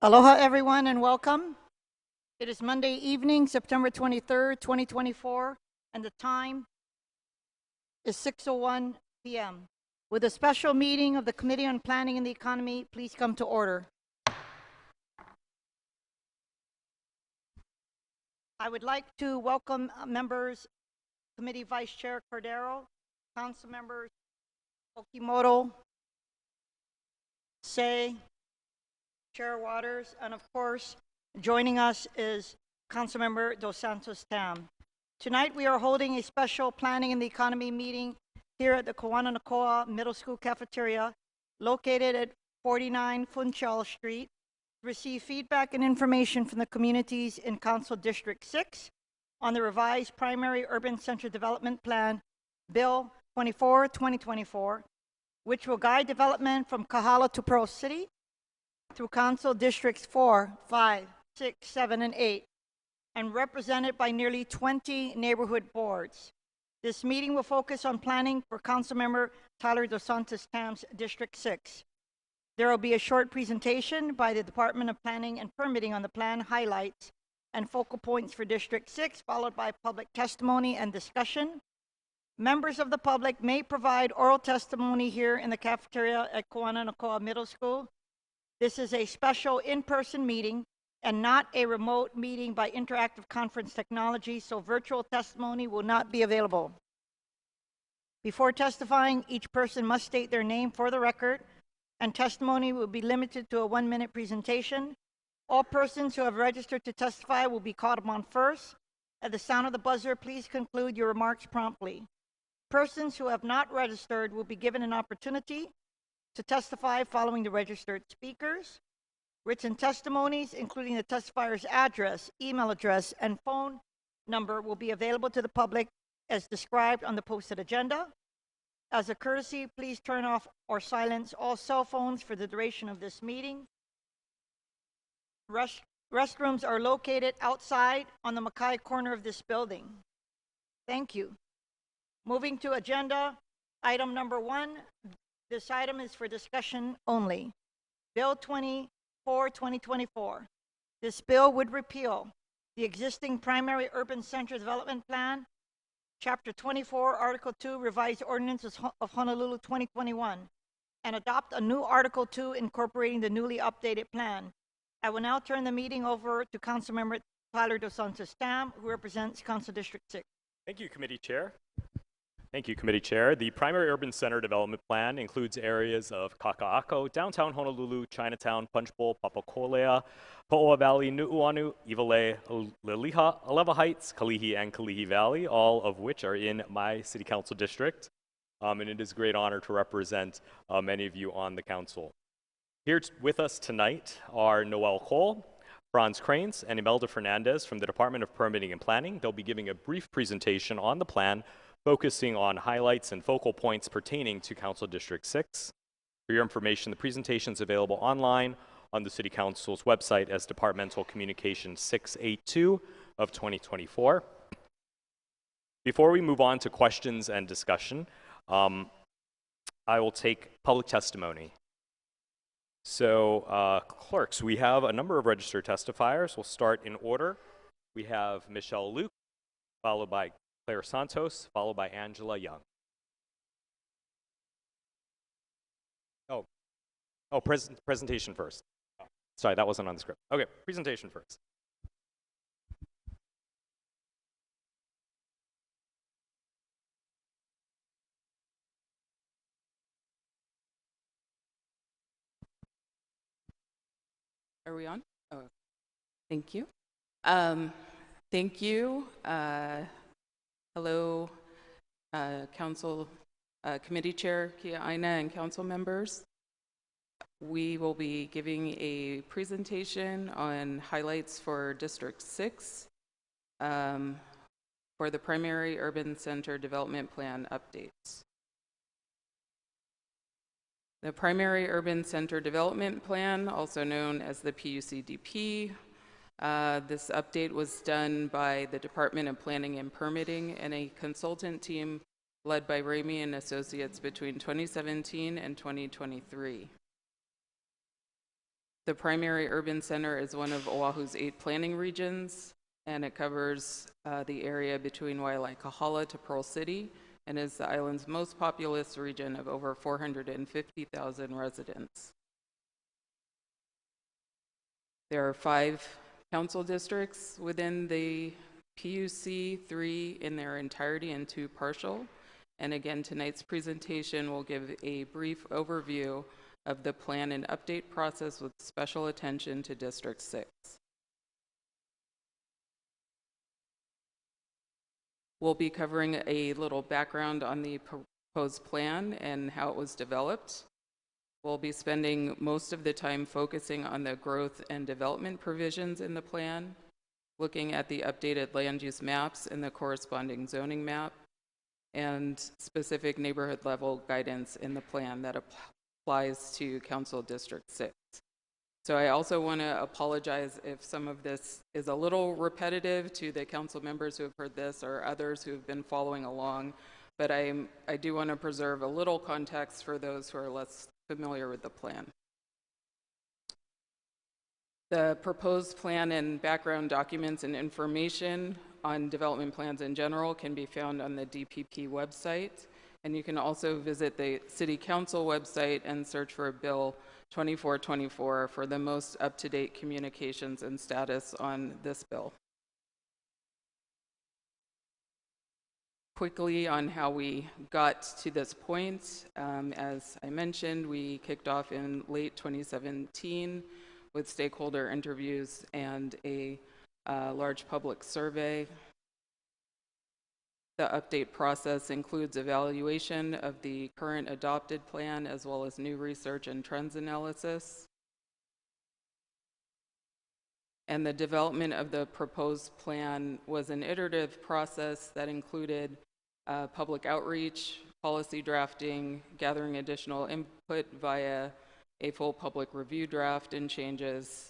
Aloha, everyone, and welcome. It is Monday evening, September 23rd, 2024, and the time is 6:01 p.m. With a special meeting of the Committee on Planning and the Economy, please come to order. I would like to welcome members, Committee Vice Chair Cordero, Council members Okimoto, Say, Chair Waters, and of course, joining us is Councilmember Dos Santos Tam. Tonight, we are holding a special Planning and the Economy meeting here at the Kawananakoa Middle School Cafeteria, located at 49 Funchal Street, to receive feedback and information from the communities in Council District 6 on the revised Primary Urban Center Development Plan, Bill 24-2024, which will guide development from Kahala to Pearl City through Council Districts 4, 5, 6, 7, and 8, and represented by nearly 20 neighborhood boards. This meeting will focus on planning for Councilmember Tyler Dos Santos Tam's District 6. There will be a short presentation by the Department of Planning and Permitting on the plan highlights and focal points for District 6, followed by public testimony and discussion. Members of the public may provide oral testimony here in the cafeteria at Kawananakoa Middle School. This is a special in-person meeting and not a remote meeting by interactive conference technology, so virtual testimony will not be available. Before testifying, each person must state their name for the record, and testimony will be limited to a 1-minute presentation. All persons who have registered to testify will be called upon first. At the sound of the buzzer, please conclude your remarks promptly. Persons who have not registered will be given an opportunity to testify following the registered speakers. Written testimonies, including the testifier's address, email address, and phone number, will be available to the public as described on the posted agenda. As a courtesy, please turn off or silence all cell phones for the duration of this meeting. Restrooms are located outside on the Mackay corner of this building. Thank you. Moving to agenda, item number 1. This item is for discussion only. Bill 24-2024. This bill would repeal the existing Primary Urban Center Development Plan, Chapter 24, Article 2, Revised Ordinances of Honolulu 2021, and adopt a new Article 2 incorporating the newly updated plan. I will now turn the meeting over to Councilmember Tyler Dos Santos Tam, who represents Council District 6. Thank you, Committee Chair. Thank you, Committee Chair. The Primary Urban Center Development Plan includes areas of Kaka'ako, downtown Honolulu, Chinatown, Punchbowl, Papakolea, Po'oa Valley, Nu'uanu, Iwalei, Liliha, Alewa Heights, Kalihi, and Kalihi Valley, all of which are in my City Council District. And it is a great honor to represent many of you on the Council. Here with us tonight are Noel Cole, Franz Cranes, and Imelda Fernandez from the Department of Permitting and Planning. They'll be giving a brief presentation on the plan, focusing on highlights and focal points pertaining to Council District 6. For your information, the presentation is available online on the City Council's website as Departmental Communication 682 of 2024. Before we move on to questions and discussion, I will take public testimony. So, clerks, we have a number of registered testifiers. We'll start in order. We have Michelle Luke, followed by Claire Santos, followed by Angela Young. Presentation first. Oh, sorry, that wasn't on the script. Okay, presentation first. Are we on? Oh, thank you. Thank you. Hello, Council Committee Chair Kia Aina and Council members. We will be giving a presentation on highlights for District 6 for the Primary Urban Center Development Plan updates. The Primary Urban Center Development Plan, also known as the PUCDP, this update was done by the Department of Planning and Permitting and a consultant team led by Ramey and Associates between 2017 and 2023. The primary urban center is one of Oahu's 8 planning regions, and it covers the area between Waialaikahala to Pearl City, and is the island's most populous region of over 450,000 residents. There are 5 council districts within the PUC, 3 in their entirety and 2 partial. And again, tonight's presentation will give a brief overview of the plan and update process with special attention to District 6. We'll be covering a little background on the proposed plan and how it was developed. We'll be spending most of the time focusing on the growth and development provisions in the plan, looking at the updated land use maps and the corresponding zoning map, and specific neighborhood level guidance in the plan that applies to Council District 6. So I also want to apologize if some of this is a little repetitive to the council members who have heard this or others who have been following along, but I do want to preserve a little context for those who are less familiar with the plan. The proposed plan and background documents and information on development plans in general can be found on the DPP website, and you can also visit the City Council website and search for Bill 2424 for the most up-to-date communications and status on this bill. Quickly on how we got to this point, as I mentioned, we kicked off in late 2017 with stakeholder interviews and a large public survey. The update process includes evaluation of the current adopted plan as well as new research and trends analysis. And the development of the proposed plan was an iterative process that included public outreach, policy drafting, gathering additional input via a full public review draft and changes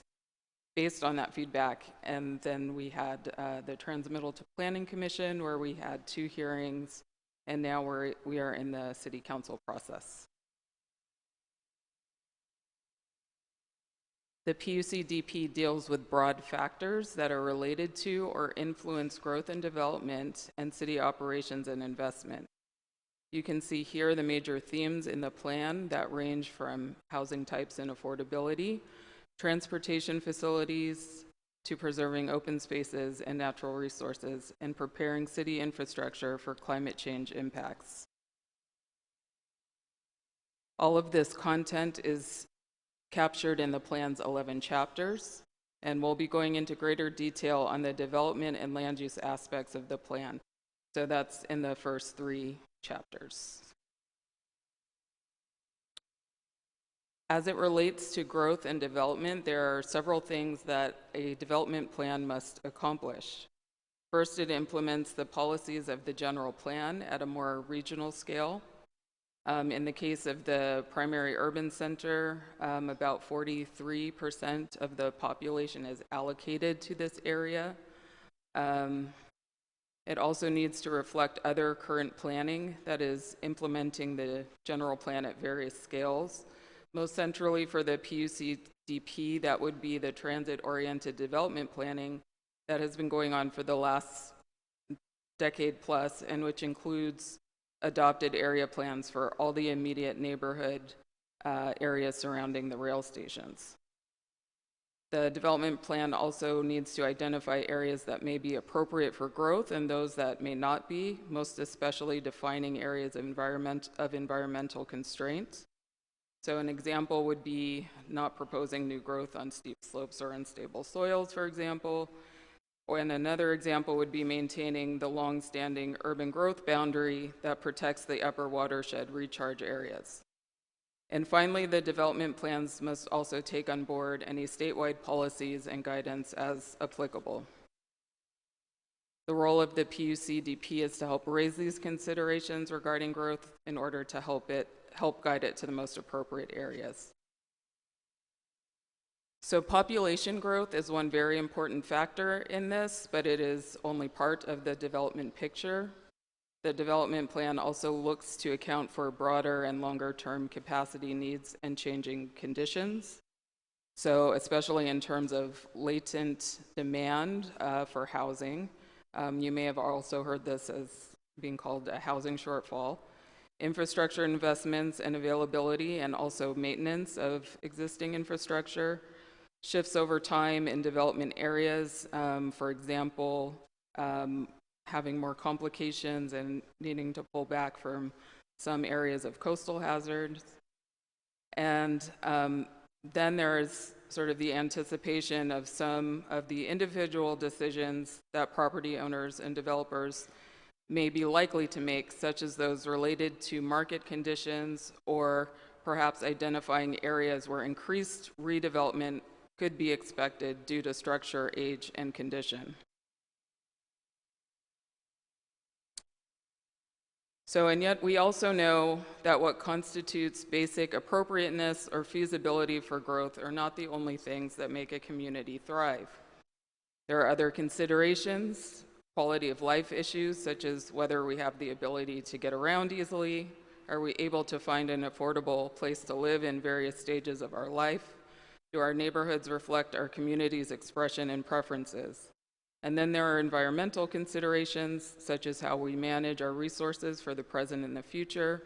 based on that feedback. And then we had the transmittal to Planning Commission, where we had 2 hearings, and now we are in the City Council process. The PUCDP deals with broad factors that are related to or influence growth and development and city operations and investment. You can see here the major themes in the plan that range from housing types and affordability, transportation facilities, to preserving open spaces and natural resources, and preparing city infrastructure for climate change impacts. All of this content is captured in the plan's 11 chapters, and we'll be going into greater detail on the development and land use aspects of the plan. So that's in the first 3 chapters. As it relates to growth and development, there are several things that a development plan must accomplish. First, it implements the policies of the general plan at a more regional scale. In the case of the primary urban center, about 43% of the population is allocated to this area. It also needs to reflect other current planning that is implementing the general plan at various scales. Most centrally for the PUCDP, that would be the transit-oriented development planning that has been going on for the last decade plus, and which includes adopted area plans for all the immediate neighborhood areas surrounding the rail stations. The development plan also needs to identify areas that may be appropriate for growth and those that may not be, most especially defining areas of environmental constraints. So an example would be not proposing new growth on steep slopes or unstable soils, for example. And another example would be maintaining the long-standing urban growth boundary that protects the upper watershed recharge areas. And finally, the development plans must also take on board any statewide policies and guidance as applicable. The role of the PUCDP is to help raise these considerations regarding growth in order to help guide it to the most appropriate areas. So population growth is one very important factor in this, but it is only part of the development picture. The development plan also looks to account for broader and longer term capacity needs and changing conditions. So especially in terms of latent demand for housing, you may have also heard this as being called a housing shortfall. Infrastructure investments and availability and also maintenance of existing infrastructure, shifts over time in development areas, for example, having more complications and needing to pull back from some areas of coastal hazards. And then there's sort of the anticipation of some of the individual decisions that property owners and developers may be likely to make, such as those related to market conditions or perhaps identifying areas where increased redevelopment could be expected due to structure, age, and condition. So, and yet we also know that what constitutes basic appropriateness or feasibility for growth are not the only things that make a community thrive. There are other considerations, quality of life issues, such as whether we have the ability to get around easily, are we able to find an affordable place to live in various stages of our life, do our neighborhoods reflect our community's expression and preferences? And then there are environmental considerations, such as how we manage our resources for the present and the future,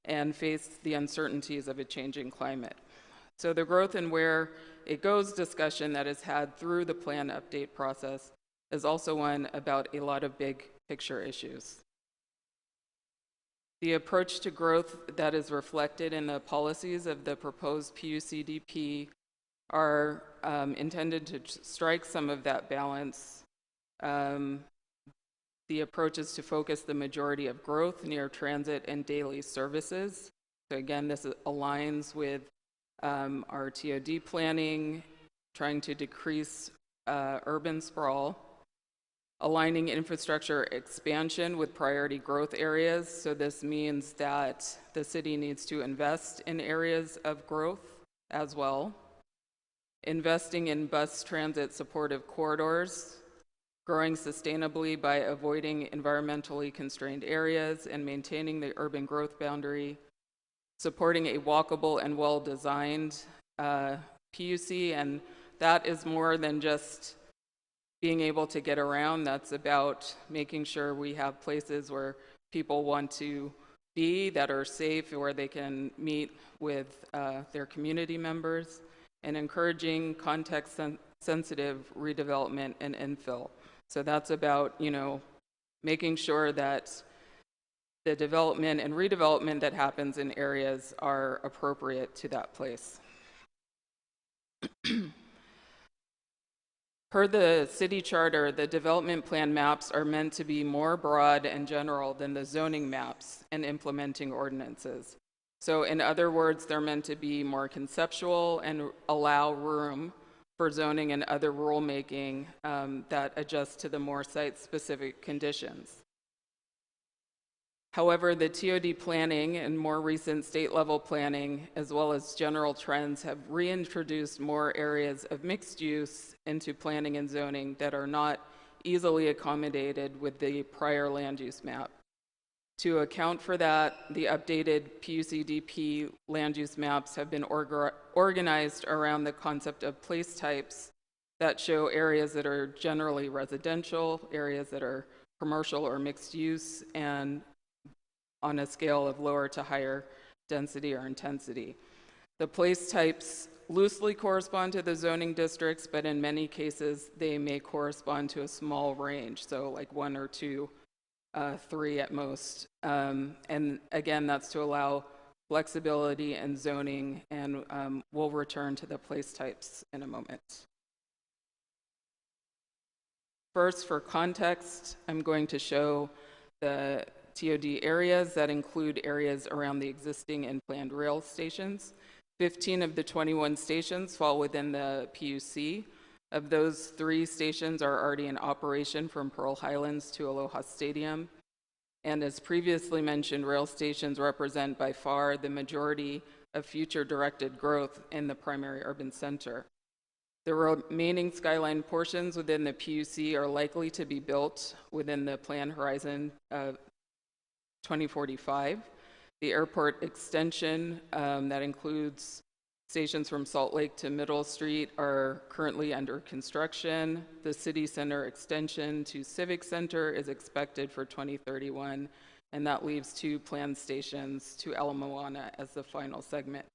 and face the uncertainties of a changing climate. So the growth and where it goes discussion that is had through the plan update process is also one about a lot of big picture issues. The approach to growth that is reflected in the policies of the proposed PUCDP are intended to strike some of that balance. The approach is to focus the majority of growth near transit and daily services. So again, this aligns with our TOD planning, trying to decrease urban sprawl, aligning infrastructure expansion with priority growth areas. So this means that the city needs to invest in areas of growth as well. Investing in bus transit supportive corridors, growing sustainably by avoiding environmentally constrained areas and maintaining the urban growth boundary, supporting a walkable and well-designed PUC, and that is more than just being able to get around. That's about making sure we have places where people want to be, that are safe, where they can meet with their community members, and encouraging context-sensitive redevelopment and infill. So that's about, making sure that the development and redevelopment that happens in areas are appropriate to that place. Per the city charter, the development plan maps are meant to be more broad and general than the zoning maps and implementing ordinances. So in other words, they're meant to be more conceptual and allow room for zoning and other rulemaking that adjust to the more site-specific conditions. However, the TOD planning and more recent state-level planning, as well as general trends, have reintroduced more areas of mixed use into planning and zoning that are not easily accommodated with the prior land use map. To account for that, the updated PUCDP land use maps have been organized around the concept of place types that show areas that are generally residential, areas that are commercial or mixed use, and on a scale of lower to higher density or intensity. The place types loosely correspond to the zoning districts, but in many cases, they may correspond to a small range, so like 1 or 2, 3 at most. And again, that's to allow flexibility and zoning, and we'll return to the place types in a moment. First, for context, I'm going to show the TOD areas that include areas around the existing and planned rail stations. 15 of the 21 stations fall within the PUC. Of those, 3 stations are already in operation, from Pearl Highlands to Aloha Stadium. And as previously mentioned, rail stations represent by far the majority of future directed growth in the primary urban center. The remaining skyline portions within the PUC are likely to be built within the plan horizon of 2045. The airport extension that includes Stations from Salt Lake to Middle Street are currently under construction. The City Center extension to Civic Center is expected for 2031, and that leaves 2 planned stations to Ala Moana as the final segment.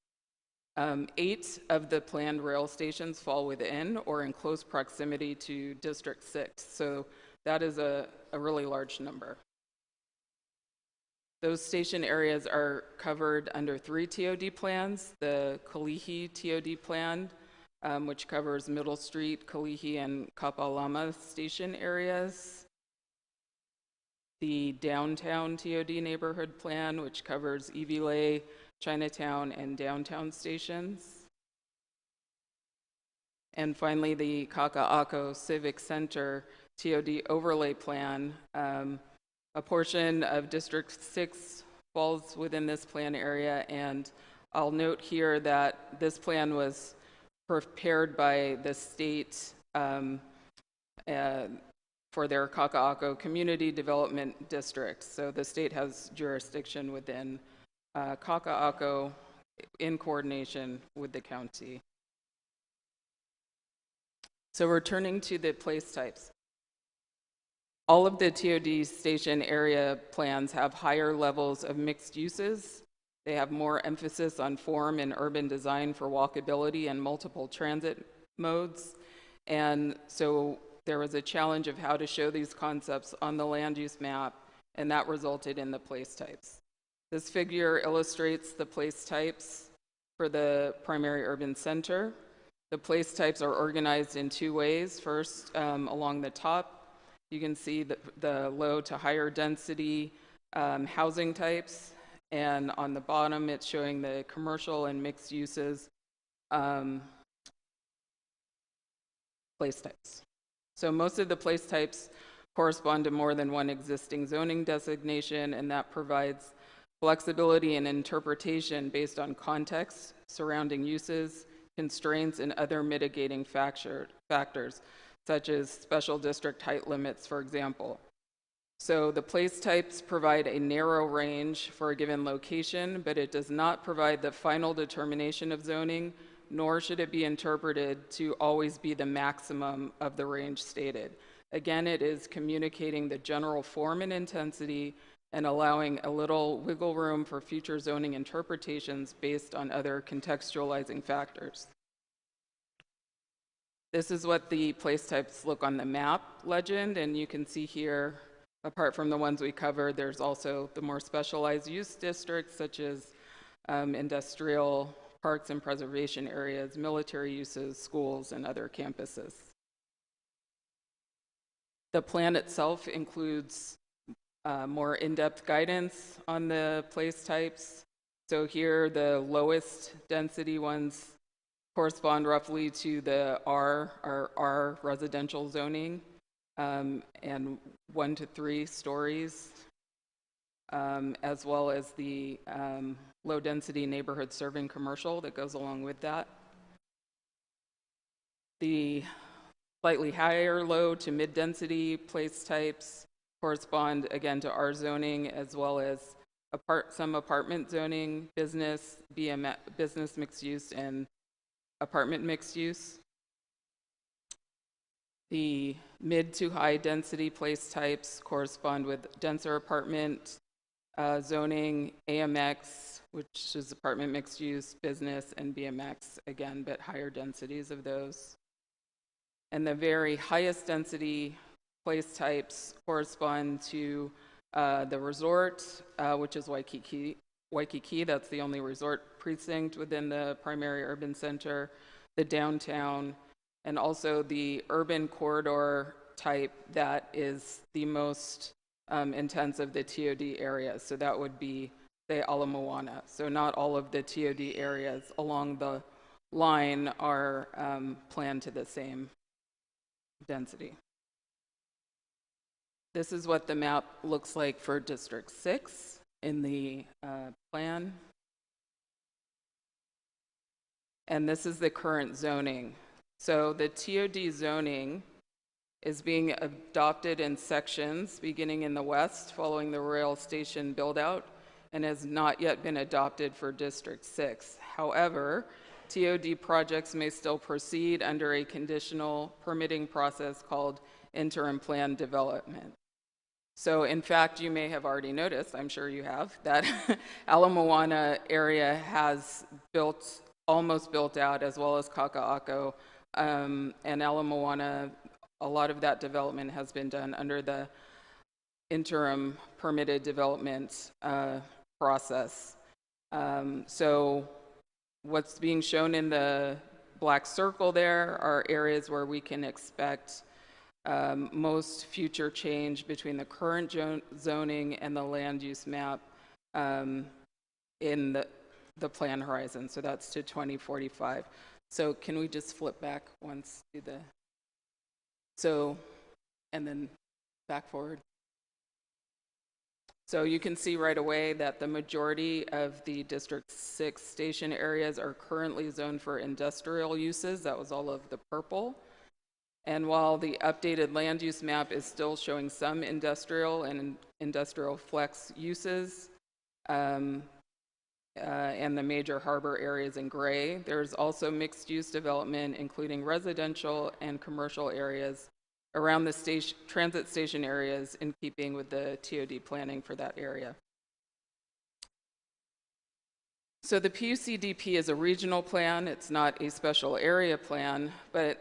8 of the planned rail stations fall within or in close proximity to District 6, so that is a really large number. Those station areas are covered under 3 TOD plans: the Kalihi TOD plan, which covers Middle Street, Kalihi, and Kapalama station areas; the Downtown TOD neighborhood plan, which covers Iwilei, Chinatown, and downtown stations; and finally the Kaka'ako Civic Center TOD overlay plan. A portion of District 6 falls within this plan area, and I'll note here that this plan was prepared by the state for their Kaka'ako Community Development District. So the state has jurisdiction within Kaka'ako in coordination with the county. So returning to the place types. All of the TOD station area plans have higher levels of mixed uses. They have more emphasis on form and urban design for walkability and multiple transit modes. And so there was a challenge of how to show these concepts on the land use map, and that resulted in the place types. This figure illustrates the place types for the primary urban center. The place types are organized in 2 ways. First, along the top, you can see the low to higher density housing types, and on the bottom it's showing the commercial and mixed uses place types. So most of the place types correspond to more than one existing zoning designation, and that provides flexibility and interpretation based on context, surrounding uses, constraints, and other mitigating factors, such as special district height limits, for example. So the place types provide a narrow range for a given location, but it does not provide the final determination of zoning, nor should it be interpreted to always be the maximum of the range stated. Again, it is communicating the general form and intensity and allowing a little wiggle room for future zoning interpretations based on other contextualizing factors. This is what the place types look on the map legend, and you can see here, apart from the ones we covered, there's also the more specialized use districts, such as industrial, parks and preservation areas, military uses, schools, and other campuses. The plan itself includes more in-depth guidance on the place types. So here, the lowest density ones correspond roughly to the R residential zoning, and 1 to 3 stories, as well as the low density neighborhood serving commercial that goes along with that. The slightly higher low to mid density place types correspond again to R zoning, as well as some apartment zoning, business mixed use, and apartment mixed use. The mid to high density place types correspond with denser apartment zoning, AMX, which is apartment mixed use, business, and BMX, again, but higher densities of those. And the very highest density place types correspond to the resort, which is Waikiki. That's the only resort precinct within the primary urban center, the downtown, and also the urban corridor type that is the most intense of the TOD areas. So that would be the Ala Moana. So not all of the TOD areas along the line are planned to the same density. This is what the map looks like for District 6 in the plan. And this is the current zoning. So the TOD zoning is being adopted in sections beginning in the west following the rail station build out, and has not yet been adopted for District 6. However, TOD projects may still proceed under a conditional permitting process called interim plan development. So in fact, you may have already noticed, I'm sure you have, that Ala Moana area has almost built out, as well as Kaka'ako. And Ala Moana, a lot of that development has been done under the interim permitted development process. So what's being shown in the black circle there are areas where we can expect most future change between the current zoning and the land use map in the plan horizon. So that's to 2045. So can we just flip back once to the, so, and then back forward. So you can see right away that the majority of the District 6 station areas are currently zoned for industrial uses. That was all of the purple. And while the updated land use map is still showing some industrial and industrial flex uses, and the major harbor areas in gray, there's also mixed use development, including residential and commercial areas around the transit station areas, in keeping with the TOD planning for that area. So the PUCDP is a regional plan. It's not a special area plan,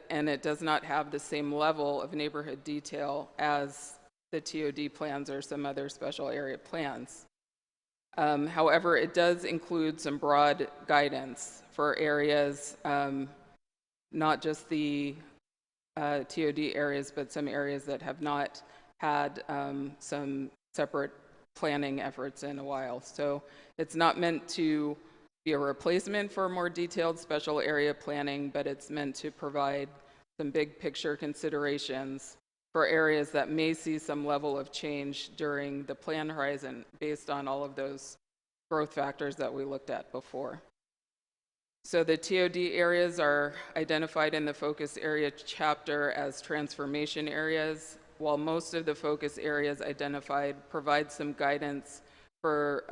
and it does not have the same level of neighborhood detail as the TOD plans or some other special area plans. However, it does include some broad guidance for areas, not just the TOD areas, but some areas that have not had some separate planning efforts in a while. So it's not meant to be a replacement for more detailed special area planning, but it's meant to provide some big picture considerations for areas that may see some level of change during the plan horizon based on all of those growth factors that we looked at before. So the TOD areas are identified in the focus area chapter as transformation areas, while most of the focus areas identified provide some guidance for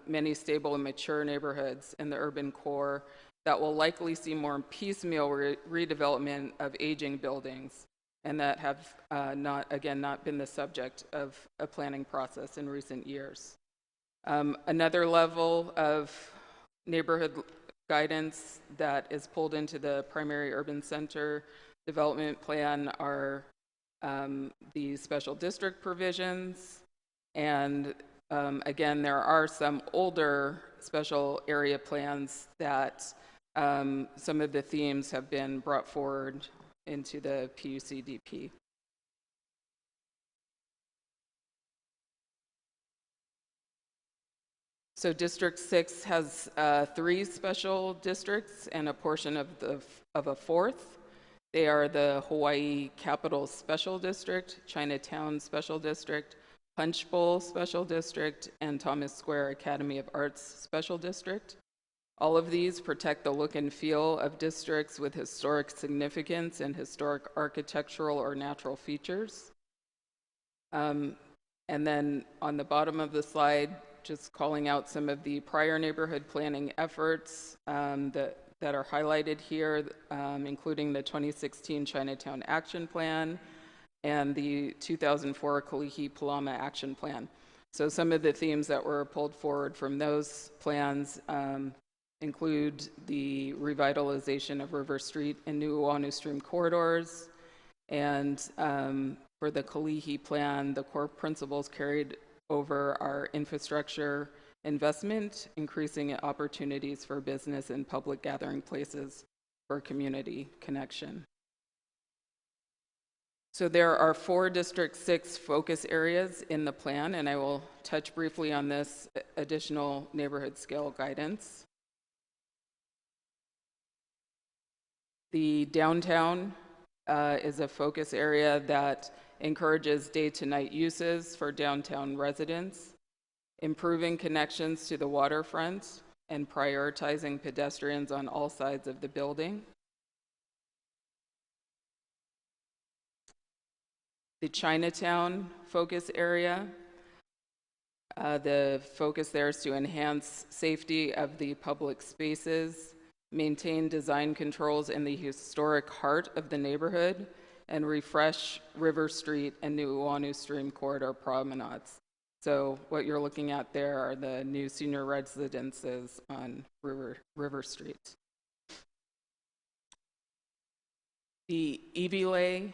many stable and mature neighborhoods in the urban core that will likely see more piecemeal redevelopment of aging buildings, and that have not been the subject of a planning process in recent years. Another level of neighborhood guidance that is pulled into the primary urban center development plan are the special district provisions. And again, there are some older special area plans that some of the themes have been brought forward into the PUCDP. So District 6 has 3 special districts and a portion of a fourth. They are the Hawaii Capital Special District, Chinatown Special District, Punch Bowl Special District, and Thomas Square Academy of Arts Special District. All of these protect the look and feel of districts with historic significance and historic architectural or natural features. And then on the bottom of the slide, just calling out some of the prior neighborhood planning efforts that are highlighted here, including the 2016 Chinatown Action Plan and the 2004 Kalihi Palama Action Plan. So some of the themes that were pulled forward from those plans include the revitalization of River Street and Nuuanu Stream corridors. And for the Kalihi plan, the core principles carried over our infrastructure investment, increasing opportunities for business and public gathering places for community connection. So there are 4 District 6 focus areas in the plan, and I will touch briefly on this additional neighborhood scale guidance. The downtown is a focus area that encourages day to night uses for downtown residents, improving connections to the waterfront, and prioritizing pedestrians on all sides of the building. The Chinatown focus area, the focus there is to enhance safety of the public spaces, maintain design controls in the historic heart of the neighborhood, and refresh River Street and Nu'uanu Stream corridor promenades. So what you're looking at there are the new senior residences on River Street. The Evile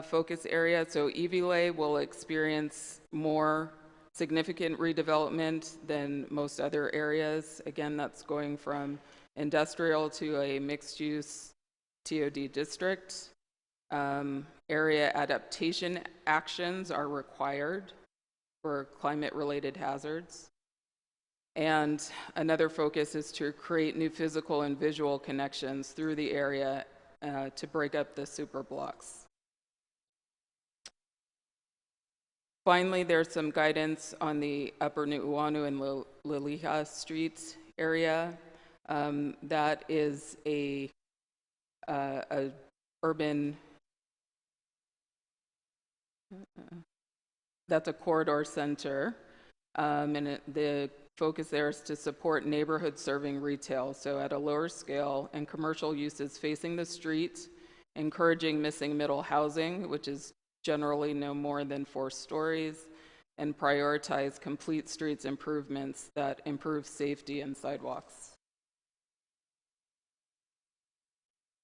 focus area. So Evile will experience more significant redevelopment than most other areas. Again, that's going from industrial to a mixed-use TOD district. Area adaptation actions are required for climate-related hazards. And another focus is to create new physical and visual connections through the area to break up the super blocks. Finally, there's some guidance on the Upper Nu'uanu and Liliha Streets area. That is a urban, that's a corridor center, and the focus there is to support neighborhood serving retail, so at a lower scale, and commercial uses facing the street, encouraging missing middle housing, which is generally no more than 4 stories, and prioritize complete streets improvements that improve safety and sidewalks.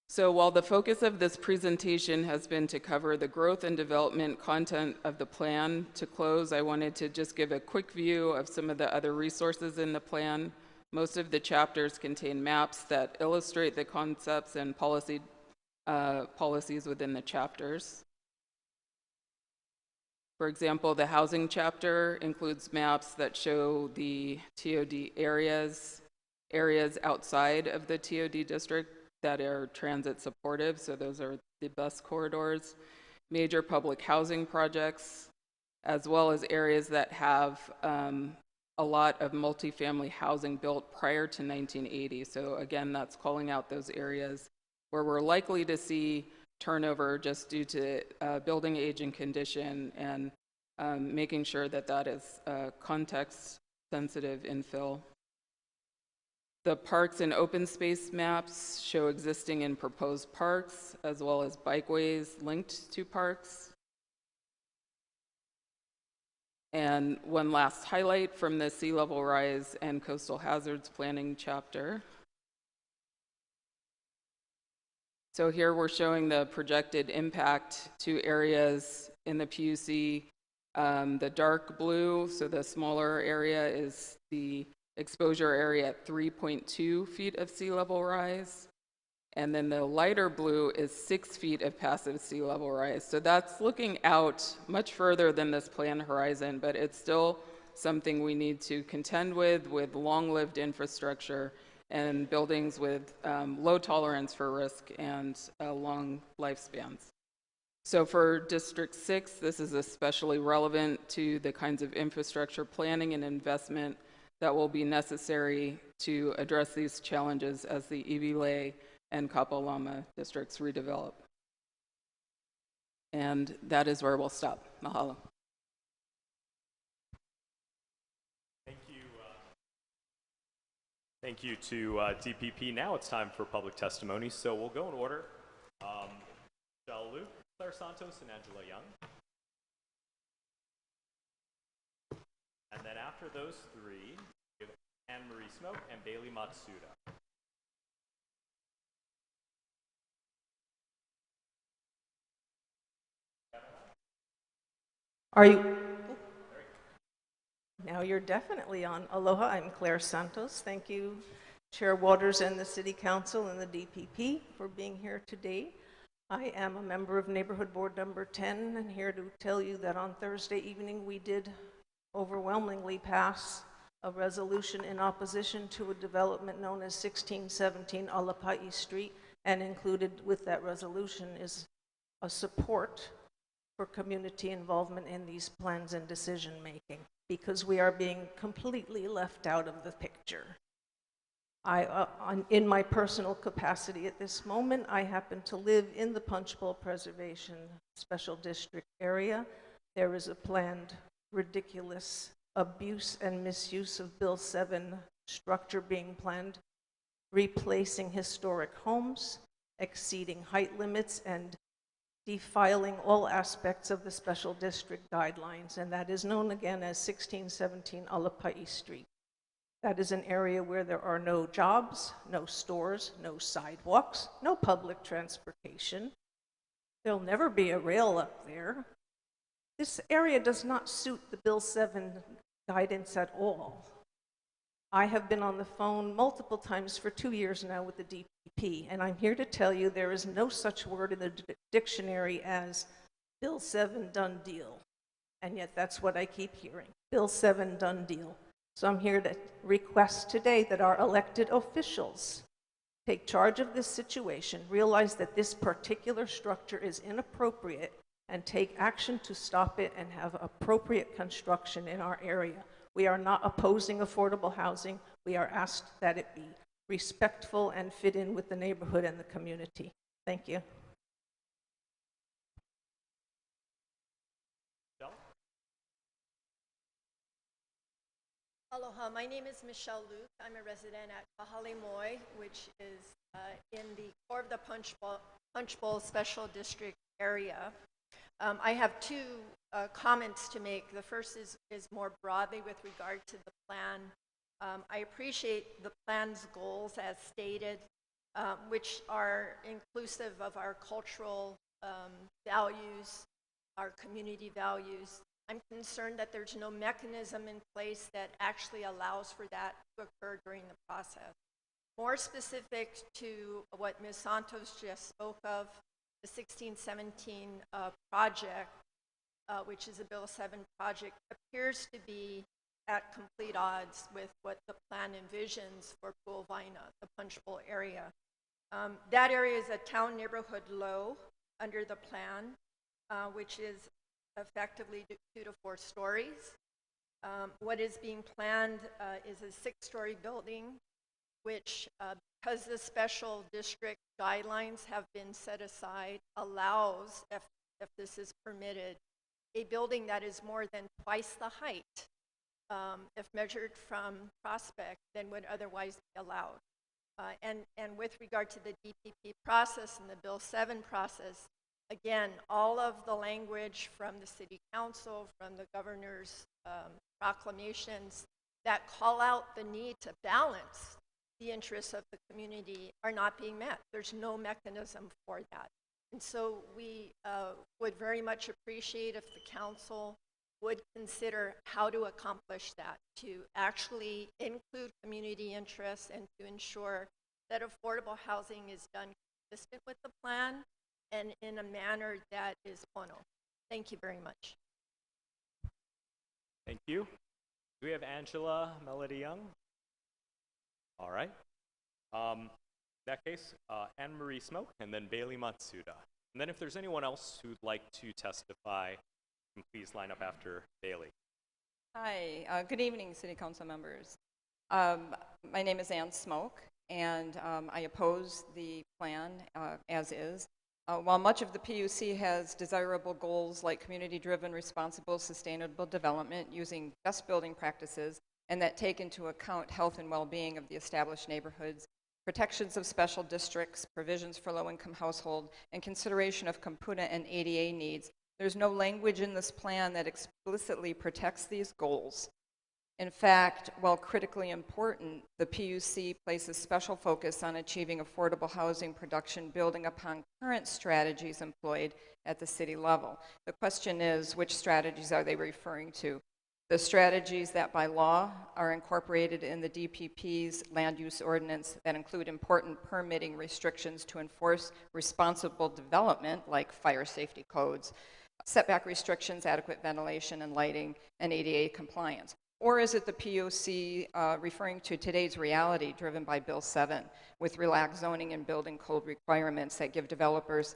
So while the focus of this presentation has been to cover the growth and development content of the plan, to close, I wanted to just give a quick view of some of the other resources in the plan. Most of the chapters contain maps that illustrate the concepts and policies within the chapters. For example, the housing chapter includes maps that show the TOD areas outside of the TOD district that are transit supportive, so those are the bus corridors, major public housing projects, as well as areas that have a lot of multifamily housing built prior to 1980. So again, that's calling out those areas where we're likely to see turnover just due to building age and condition, and making sure that that is context-sensitive infill. The parks and open space maps show existing and proposed parks, as well as bikeways linked to parks. And one last highlight from the sea level rise and coastal hazards planning chapter. So here we're showing the projected impact to areas in the PUC. The dark blue, so the smaller area, is the exposure area at 3.2 feet of sea level rise. And then the lighter blue is 6 feet of passive sea level rise. So that's looking out much further than this planned horizon, but it's still something we need to contend with long-lived infrastructure and buildings with low tolerance for risk and long lifespans. So for District 6, this is especially relevant to the kinds of infrastructure planning and investment that will be necessary to address these challenges as the Evile and Kapolama districts redevelop. And that is where we'll stop. Mahalo. Thank you to DPP. Now it's time for public testimony, so we'll go in order. Michelle Luke, Claire Santos, and Angela Young. And then after those three, we have Anne-Marie Smoke and Bailey Matsuda. Are you? Now you're definitely on. Aloha, I'm Claire Santos. Thank you, Chair Waters and the City Council and the DPP for being here today. I am a member of Neighborhood Board Number 10 and here to tell you that on Thursday evening we did overwhelmingly pass a resolution in opposition to a development known as 1617 Alapa'i Street, and included with that resolution is a support for community involvement in these plans and decision making, because we are being completely left out of the picture. In my personal capacity at this moment, I happen to live in the Punchbowl Preservation Special District area. There is a planned ridiculous abuse and misuse of Bill 7 structure being planned replacing historic homes, exceeding height limits, and defiling all aspects of the special district guidelines, and that is known again as 1617 Alapai Street. That is an area where there are no jobs, no stores, no sidewalks, no public transportation. There'll never be a rail up there. This area does not suit the Bill 7 guidance at all. I have been on the phone multiple times for 2 years now with the DPP, and I'm here to tell you there is no such word in the dictionary as Bill 7 done deal. And yet that's what I keep hearing, Bill 7 done deal. So I'm here to request today that our elected officials take charge of this situation, realize that this particular structure is inappropriate, and take action to stop it and have appropriate construction in our area. We are not opposing affordable housing. We are asked that it be respectful and fit in with the neighborhood and the community. Thank you. Aloha, my name is Michelle Luke. I'm a resident at Kahalemoi, which is in the core of the Punch Bowl Special District area. I have two comments to make. The first is more broadly with regard to the plan. I appreciate the plan's goals as stated, which are inclusive of our cultural values, our community values. I'm concerned that there's no mechanism in place that actually allows for that to occur during the process. More specific to what Ms. Santos just spoke of, the 1617 project, which is a Bill 7 project, appears to be at complete odds with what the plan envisions for Pu'uwaina, the Punch Bowl area. That area is a town neighborhood low under the plan, which is effectively 2 to 4 stories. What is being planned is a 6-story building, which, because the special district guidelines have been set aside, allows, if this is permitted, a building that is more than twice the height, if measured from Prospect, than would otherwise be allowed. And with regard to the DPP process and the Bill 7 process, again, all of the language from the City Council, from the Governor's proclamations that call out the need to balance the interests of the community are not being met. There's no mechanism for that. And so we would very much appreciate if the council would consider how to accomplish that, to actually include community interests and to ensure that affordable housing is done consistent with the plan and in a manner that is pono. Thank you very much. Thank you. Do we have Angela Melody Young? All right. In that case, Anne Marie Smoke, and then Bailey Matsuda. And then if there's anyone else who'd like to testify, please line up after Bailey. Hi, good evening, City Council members. My name is Ann Smoke, and I oppose the plan as is. While much of the PUC has desirable goals like community-driven, responsible, sustainable development using best building practices and that take into account health and well-being of the established neighborhoods, protections of special districts, provisions for low-income household, and consideration of Kapuna and ADA needs, there's no language in this plan that explicitly protects these goals. In fact, while critically important, the PUC places special focus on achieving affordable housing production building upon current strategies employed at the city level. The question is, which strategies are they referring to? The strategies that by law are incorporated in the DPP's land use ordinance that include important permitting restrictions to enforce responsible development like fire safety codes, setback restrictions, adequate ventilation and lighting, and ADA compliance. Or is it the PUC referring to today's reality driven by Bill 7 with relaxed zoning and building code requirements that give developers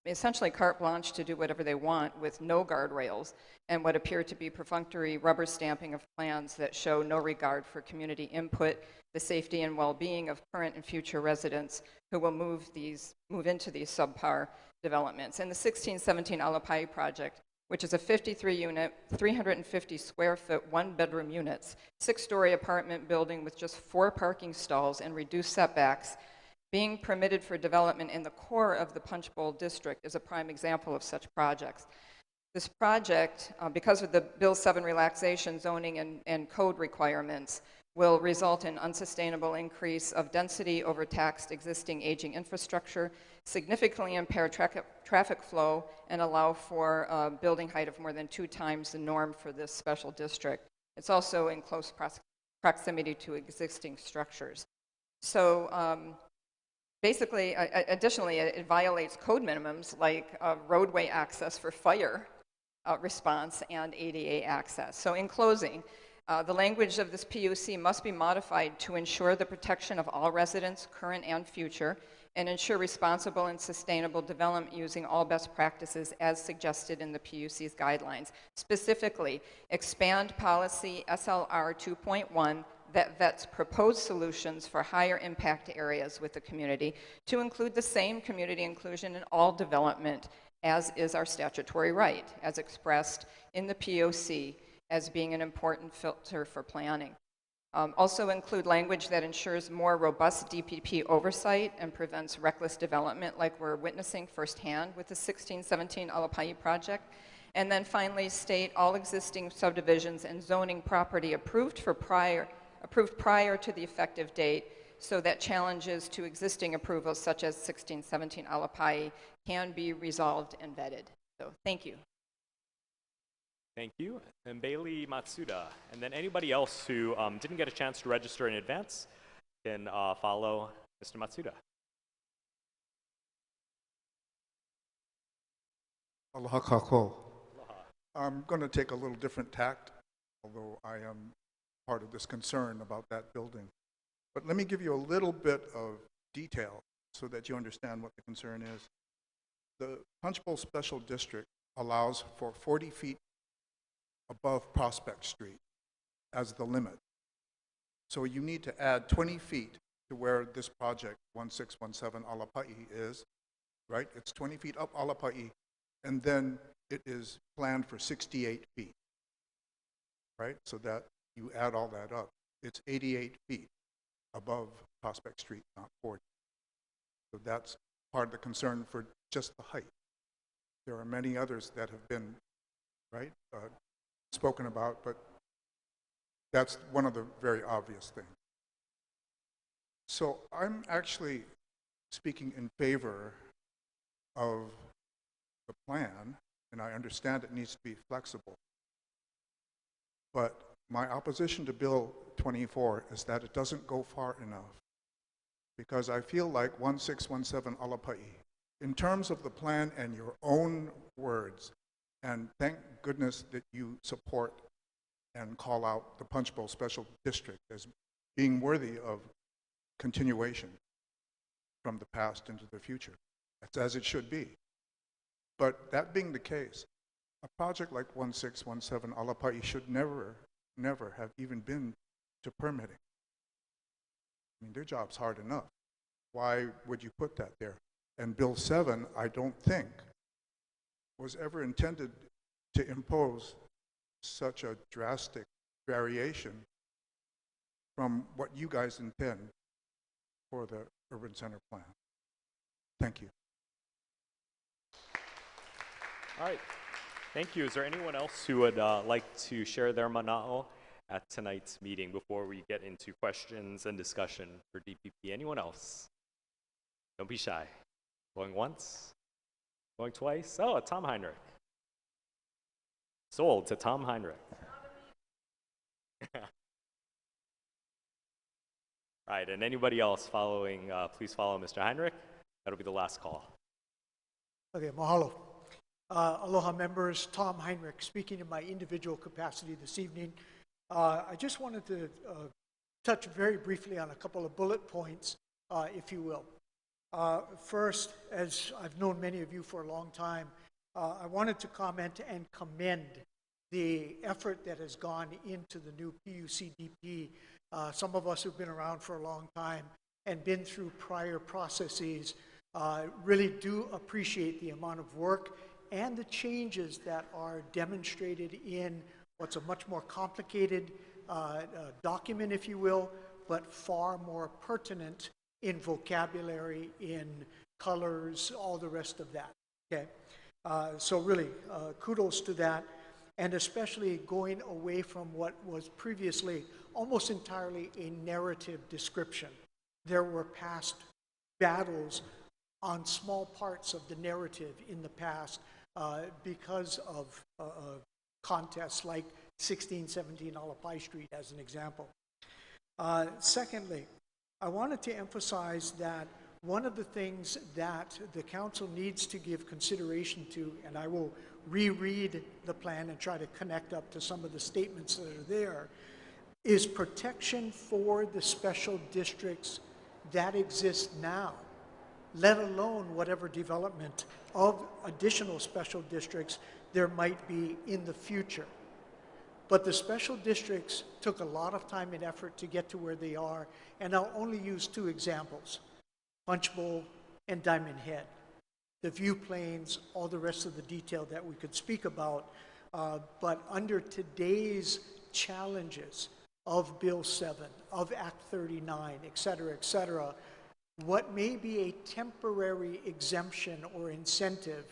essentially carte blanche to do whatever they want with no guardrails and what appear to be perfunctory rubber stamping of plans that show no regard for community input, the safety and well-being of current and future residents who will move into these subpar developments. And the 1617 Alapai project which is a 53-unit, 350-square-foot, one-bedroom units, 6-story apartment building with just 4 parking stalls and reduced setbacks, being permitted for development in the core of the Punch Bowl district is a prime example of such projects. This project, because of the Bill 7 relaxation, zoning, and code requirements, will result in unsustainable increase of density over taxed existing aging infrastructure, significantly impair traffic flow, and allow for a building height of more than 2 times the norm for this special district. It's also in close proximity to existing structures. So basically, additionally, it violates code minimums like roadway access for fire response and ADA access. So in closing, the language of this PUC must be modified to ensure the protection of all residents, current and future, and ensure responsible and sustainable development using all best practices as suggested in the PUC's guidelines. Specifically, expand policy SLR 2.1 that vets proposed solutions for higher impact areas with the community to include the same community inclusion in all development as is our statutory right, as expressed in the POC as being an important filter for planning. Also include language that ensures more robust DPP oversight and prevents reckless development like we're witnessing firsthand with the 1617 Alapai project. And then finally state all existing subdivisions and zoning property approved prior to the effective date so that challenges to existing approvals such as 1617 Alapai can be resolved and vetted. So thank you. Thank you. And Bailey Matsuda. And then anybody else who didn't get a chance to register in advance can follow Mr. Matsuda. Aloha kako. I'm going to take a little different tact, although I am part of this concern about that building. But let me give you a little bit of detail so that you understand what the concern is. The Punch Bowl Special District allows for 40 feet above Prospect Street as the limit. So you need to add 20 feet to where this project 1617 Alapai is, right? It's 20 feet up Alapai, and then it is planned for 68 feet, right? So that you add all that up, it's 88 feet above Prospect Street, not 40. So that's part of the concern for just the height. There are many others that have been, right, spoken about, but that's one of the very obvious things. So I'm actually speaking in favor of the plan, and I understand it needs to be flexible. But my opposition to Bill 24 is that it doesn't go far enough, because I feel like 1617 Alapai, in terms of the plan and your own words, and thank goodness that you support and call out the Punch Bowl Special District as being worthy of continuation from the past into the future. That's as it should be. But that being the case, a project like 1617 Alapai should never have even been to permitting. I mean, their job's hard enough. Why would you put that there? And Bill 7, I don't think, was ever intended to impose such a drastic variation from what you guys intend for the urban center plan. Thank you. All right. Thank you. Is there anyone else who would like to share their mana'o at tonight's meeting before we get into questions and discussion for DPP? Anyone else? Don't be shy. Going once? Going twice? Oh, Tom Heinrich. Sold to Tom Heinrich. Right, and anybody else following, please follow Mr. Heinrich. That'll be the last call. Okay, mahalo. Aloha members, Tom Heinrich speaking in my individual capacity this evening. I just wanted to touch very briefly on a couple of bullet points, if you will. First, as I've known many of you for a long time, I wanted to comment and commend the effort that has gone into the new PUCDP. Some of us who've been around for a long time and been through prior processes really do appreciate the amount of work and the changes that are demonstrated in what's a much more complicated document, if you will, but far more pertinent in vocabulary, in colors, all the rest of that. Okay, so really, kudos to that, and especially going away from what was previously almost entirely a narrative description. There were past battles on small parts of the narrative in the past because of contests like 1617 Alapai Street as an example. Secondly, I wanted to emphasize that one of the things that the council needs to give consideration to, and I will reread the plan and try to connect up to some of the statements that are there, is protection for the special districts that exist now, let alone whatever development of additional special districts there might be in the future. But the special districts took a lot of time and effort to get to where they are, and I'll only use two examples, Punch Bowl and Diamond Head. The view planes, all the rest of the detail that we could speak about, but under today's challenges of Bill 7, of Act 39, et cetera, what may be a temporary exemption or incentive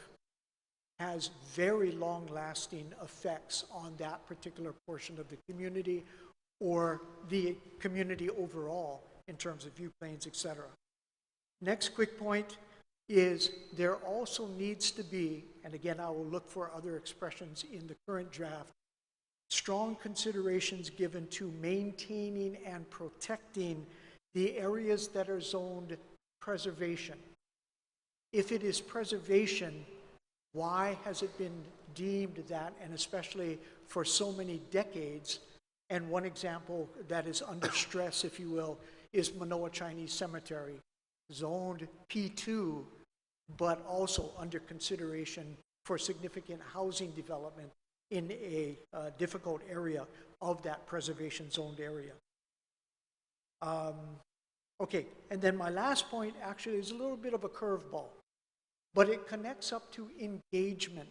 has very long-lasting effects on that particular portion of the community or the community overall in terms of view planes, et cetera. Next quick point is there also needs to be, and again, I will look for other expressions in the current draft, strong considerations given to maintaining and protecting the areas that are zoned preservation. If it is preservation, why has it been deemed that, and especially for so many decades, and one example that is under stress, if you will, is Manoa Chinese Cemetery, zoned P2, but also under consideration for significant housing development in a difficult area of that preservation zoned area. Okay, and then my last point actually is a little bit of a curveball, but it connects up to engagement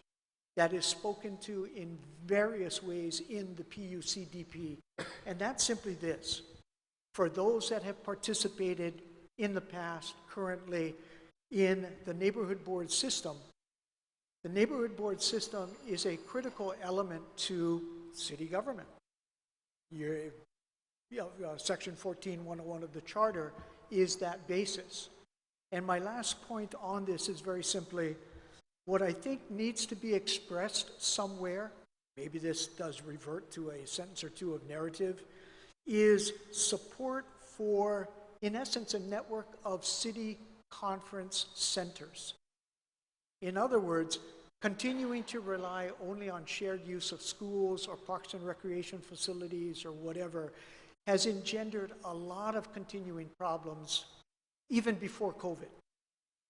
that is spoken to in various ways in the PUCDP, and that's simply this. For those that have participated in the past, currently, in the neighborhood board system, the neighborhood board system is a critical element to city government. Section 14-101 of the Charter is that basis. And my last point on this is very simply, what I think needs to be expressed somewhere, maybe this does revert to a sentence or two of narrative, is support for, in essence, a network of city conference centers. In other words, continuing to rely only on shared use of schools or parks and recreation facilities or whatever has engendered a lot of continuing problems even before COVID.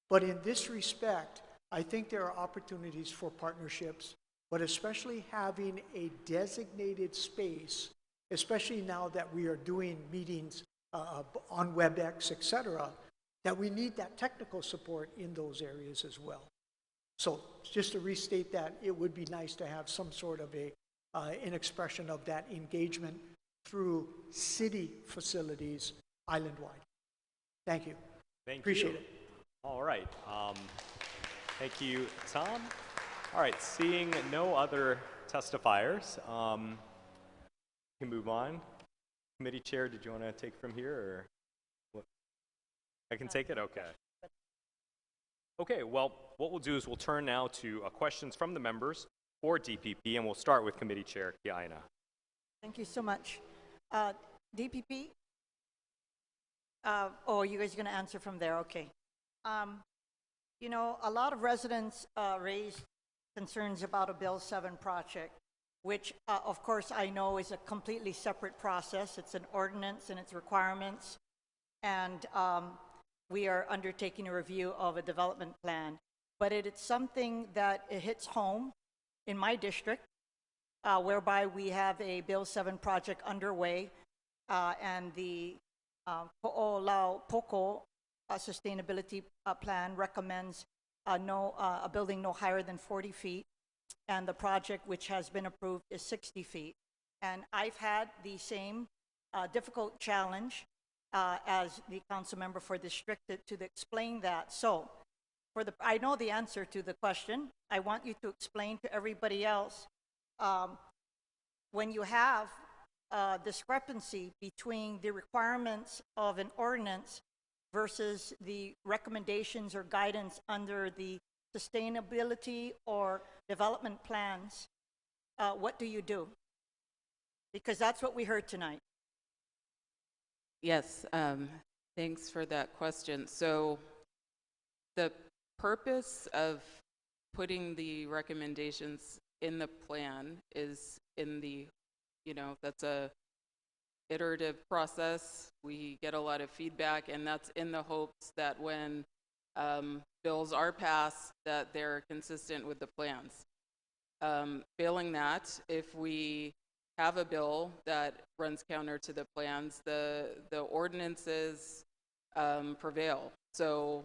But in this respect, I think there are opportunities for partnerships, but especially having a designated space, especially now that we are doing meetings on WebEx, et cetera, that we need that technical support in those areas as well. So just to restate that, it would be nice to have some sort of an expression of that engagement through city facilities island-wide. Thank you. Appreciate it. All right. Thank you, Tom. All right, seeing no other testifiers, we can move on. Committee Chair, did you want to take from here, or what? I can take it? Okay. Okay, well, what we'll do is we'll turn now to questions from the members for DPP, and we'll start with Committee Chair Kiaina. Thank you so much. DPP? Oh, you guys are going to answer from there? Okay. You know, a lot of residents raised concerns about a Bill 7 project, which, of course, I know is a completely separate process. It's an ordinance and its requirements, and we are undertaking a review of a development plan. But it's something that it hits home in my district, whereby we have a Bill 7 project underway, and the Po'olau Poko sustainability plan recommends a building no higher than 40 feet, and the project which has been approved is 60 feet. And I've had the same difficult challenge as the council member for district to explain that. So, I know the answer to the question. I want you to explain to everybody else when you have a discrepancy between the requirements of an ordinance versus the recommendations or guidance under the sustainability or development plans, what do you do? Because that's what we heard tonight. Yes, thanks for that question. So the purpose of putting the recommendations in the plan is in the, that's a iterative process. We get a lot of feedback, and that's in the hopes that when bills are passed, that they're consistent with the plans. Failing that, if we have a bill that runs counter to the plans, the ordinances prevail. So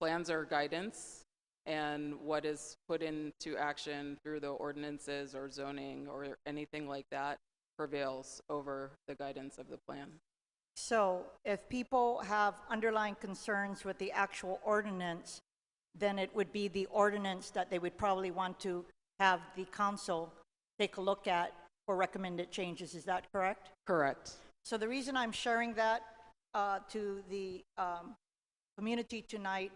plans are guidance, and what is put into action through the ordinances or zoning or anything like that prevails over the guidance of the plan. So if people have underlying concerns with the actual ordinance, then it would be the ordinance that they would probably want to have the council take a look at for recommended changes. Is that correct? Correct. So the reason I'm sharing that to the community tonight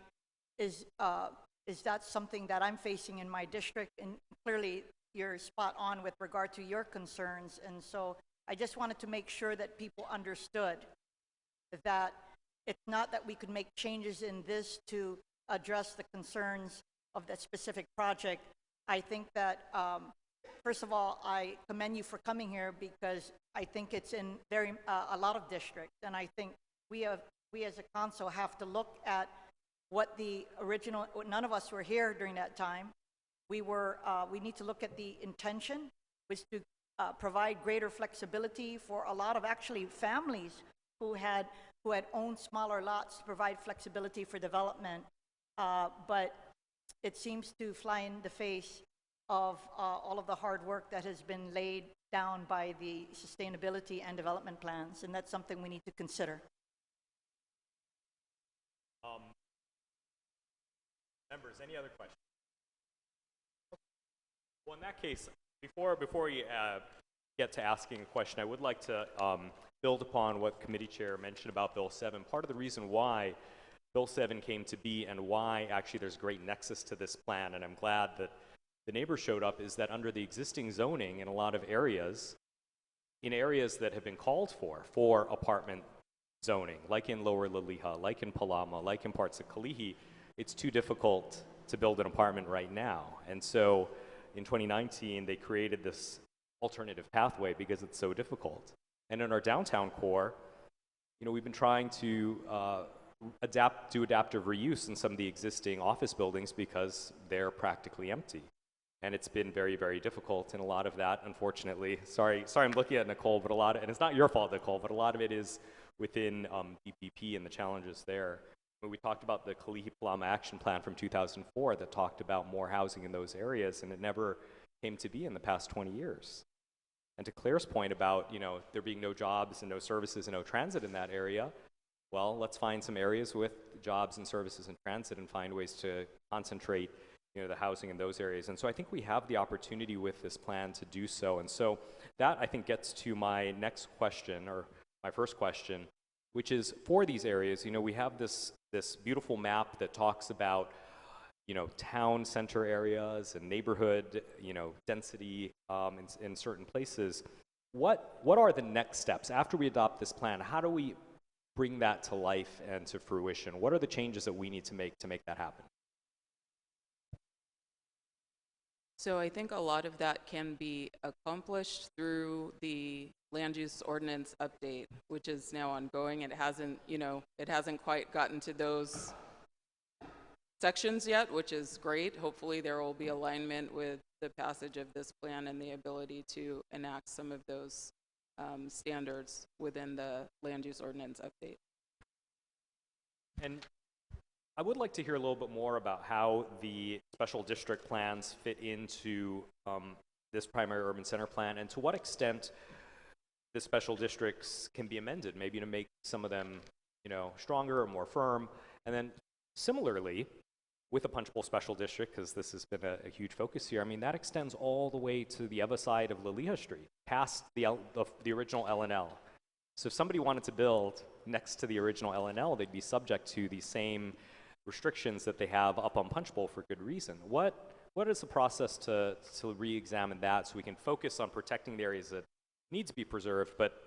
is that something that I'm facing in my district, and clearly you're spot on with regard to your concerns. And so I just wanted to make sure that people understood that it's not that we could make changes in this to address the concerns of that specific project. I think that, first of all, I commend you for coming here, because I think it's in a lot of districts, and I think we as a council have to look at what the original, none of us were here during that time. We need to look at the intention, which to provide greater flexibility for a lot of actually families who had owned smaller lots, to provide flexibility for development. But it seems to fly in the face of all of the hard work that has been laid down by the sustainability and development plans, and that's something we need to consider. Members, any other questions? Well, in that case, before we get to asking a question, I would like to build upon what Committee Chair mentioned about Bill 7. Part of the reason why Bill 7 came to be and why actually there's great nexus to this plan, and I'm glad that the neighbors showed up, is that under the existing zoning in a lot of areas, in areas that have been called for apartment zoning, like in Lower Laliha, like in Palama, like in parts of Kalihi, it's too difficult to build an apartment right now. And so in 2019, they created this alternative pathway because it's so difficult. And in our downtown core, we've been trying to do adaptive reuse in some of the existing office buildings because they're practically empty. And it's been very, very difficult. And a lot of that, unfortunately, sorry I'm looking at Nicole, but and it's not your fault, Nicole, but a lot of it is within DPP and the challenges there. We talked about the Kalihi-Palama Action Plan from 2004 that talked about more housing in those areas, and it never came to be in the past 20 years. And to Claire's point about, there being no jobs and no services and no transit in that area, well, let's find some areas with jobs and services and transit and find ways to concentrate, the housing in those areas. And so I think we have the opportunity with this plan to do so. And so that, I think, gets to my next question, or my first question, which is for these areas, we have this beautiful map that talks about, town center areas and neighborhood, density in certain places. What are the next steps after we adopt this plan? How do we bring that to life and to fruition? What are the changes that we need to make that happen? So I think a lot of that can be accomplished through the land use ordinance update, which is now ongoing. It hasn't quite gotten to those sections yet, which is great. Hopefully there will be alignment with the passage of this plan and the ability to enact some of those standards within the land use ordinance update. And I would like to hear a little bit more about how the special district plans fit into this primary urban center plan, and to what extent the special districts can be amended, maybe to make some of them, stronger or more firm. And then similarly, with the Punch Bowl Special District, because this has been a huge focus here, I mean, that extends all the way to the other side of Laliha Street, past the original LNL. So if somebody wanted to build next to the original LNL, they'd be subject to the same restrictions that they have up on Punch Bowl for good reason. What is the process to re-examine that so we can focus on protecting the areas that need to be preserved, but,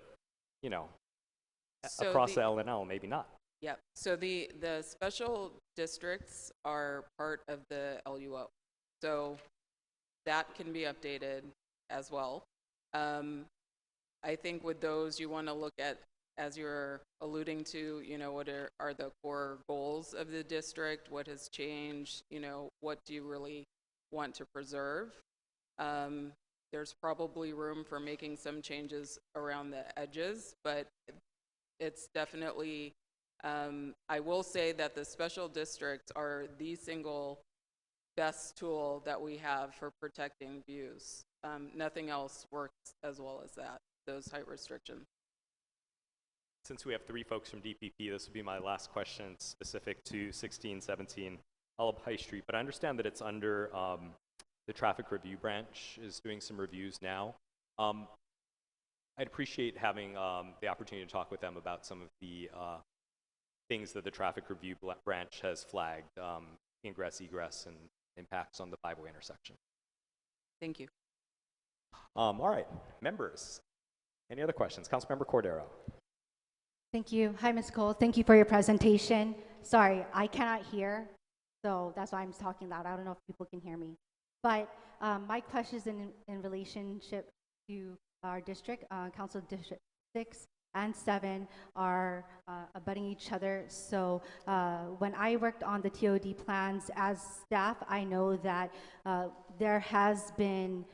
So across the LNL, maybe not? Yeah, so the special districts are part of the LUO. So that can be updated as well. I think with those, you want to look at, as you're alluding to, what are the core goals of the district, what has changed, what do you really want to preserve. There's probably room for making some changes around the edges, but it's definitely, I will say that the special districts are the single best tool that we have for protecting views. Nothing else works as well as that, those height restrictions. Since we have 3 folks from DPP, this would be my last question specific to 1617 Olive High Street, but I understand that it's under the traffic review branch is doing some reviews now. I'd appreciate having the opportunity to talk with them about some of the things that the traffic review branch has flagged, ingress, egress, and impacts on the 5-way intersection. Thank you. All right, members, any other questions? Councilmember Cordero. Thank you. Hi, Ms. Cole. Thank you for your presentation. Sorry, I cannot hear, so that's why I'm talking loud. I don't know if people can hear me. But my question is in relationship to our district. Council District 6 and 7 are abutting each other. So when I worked on the TOD plans as staff, I know that there has been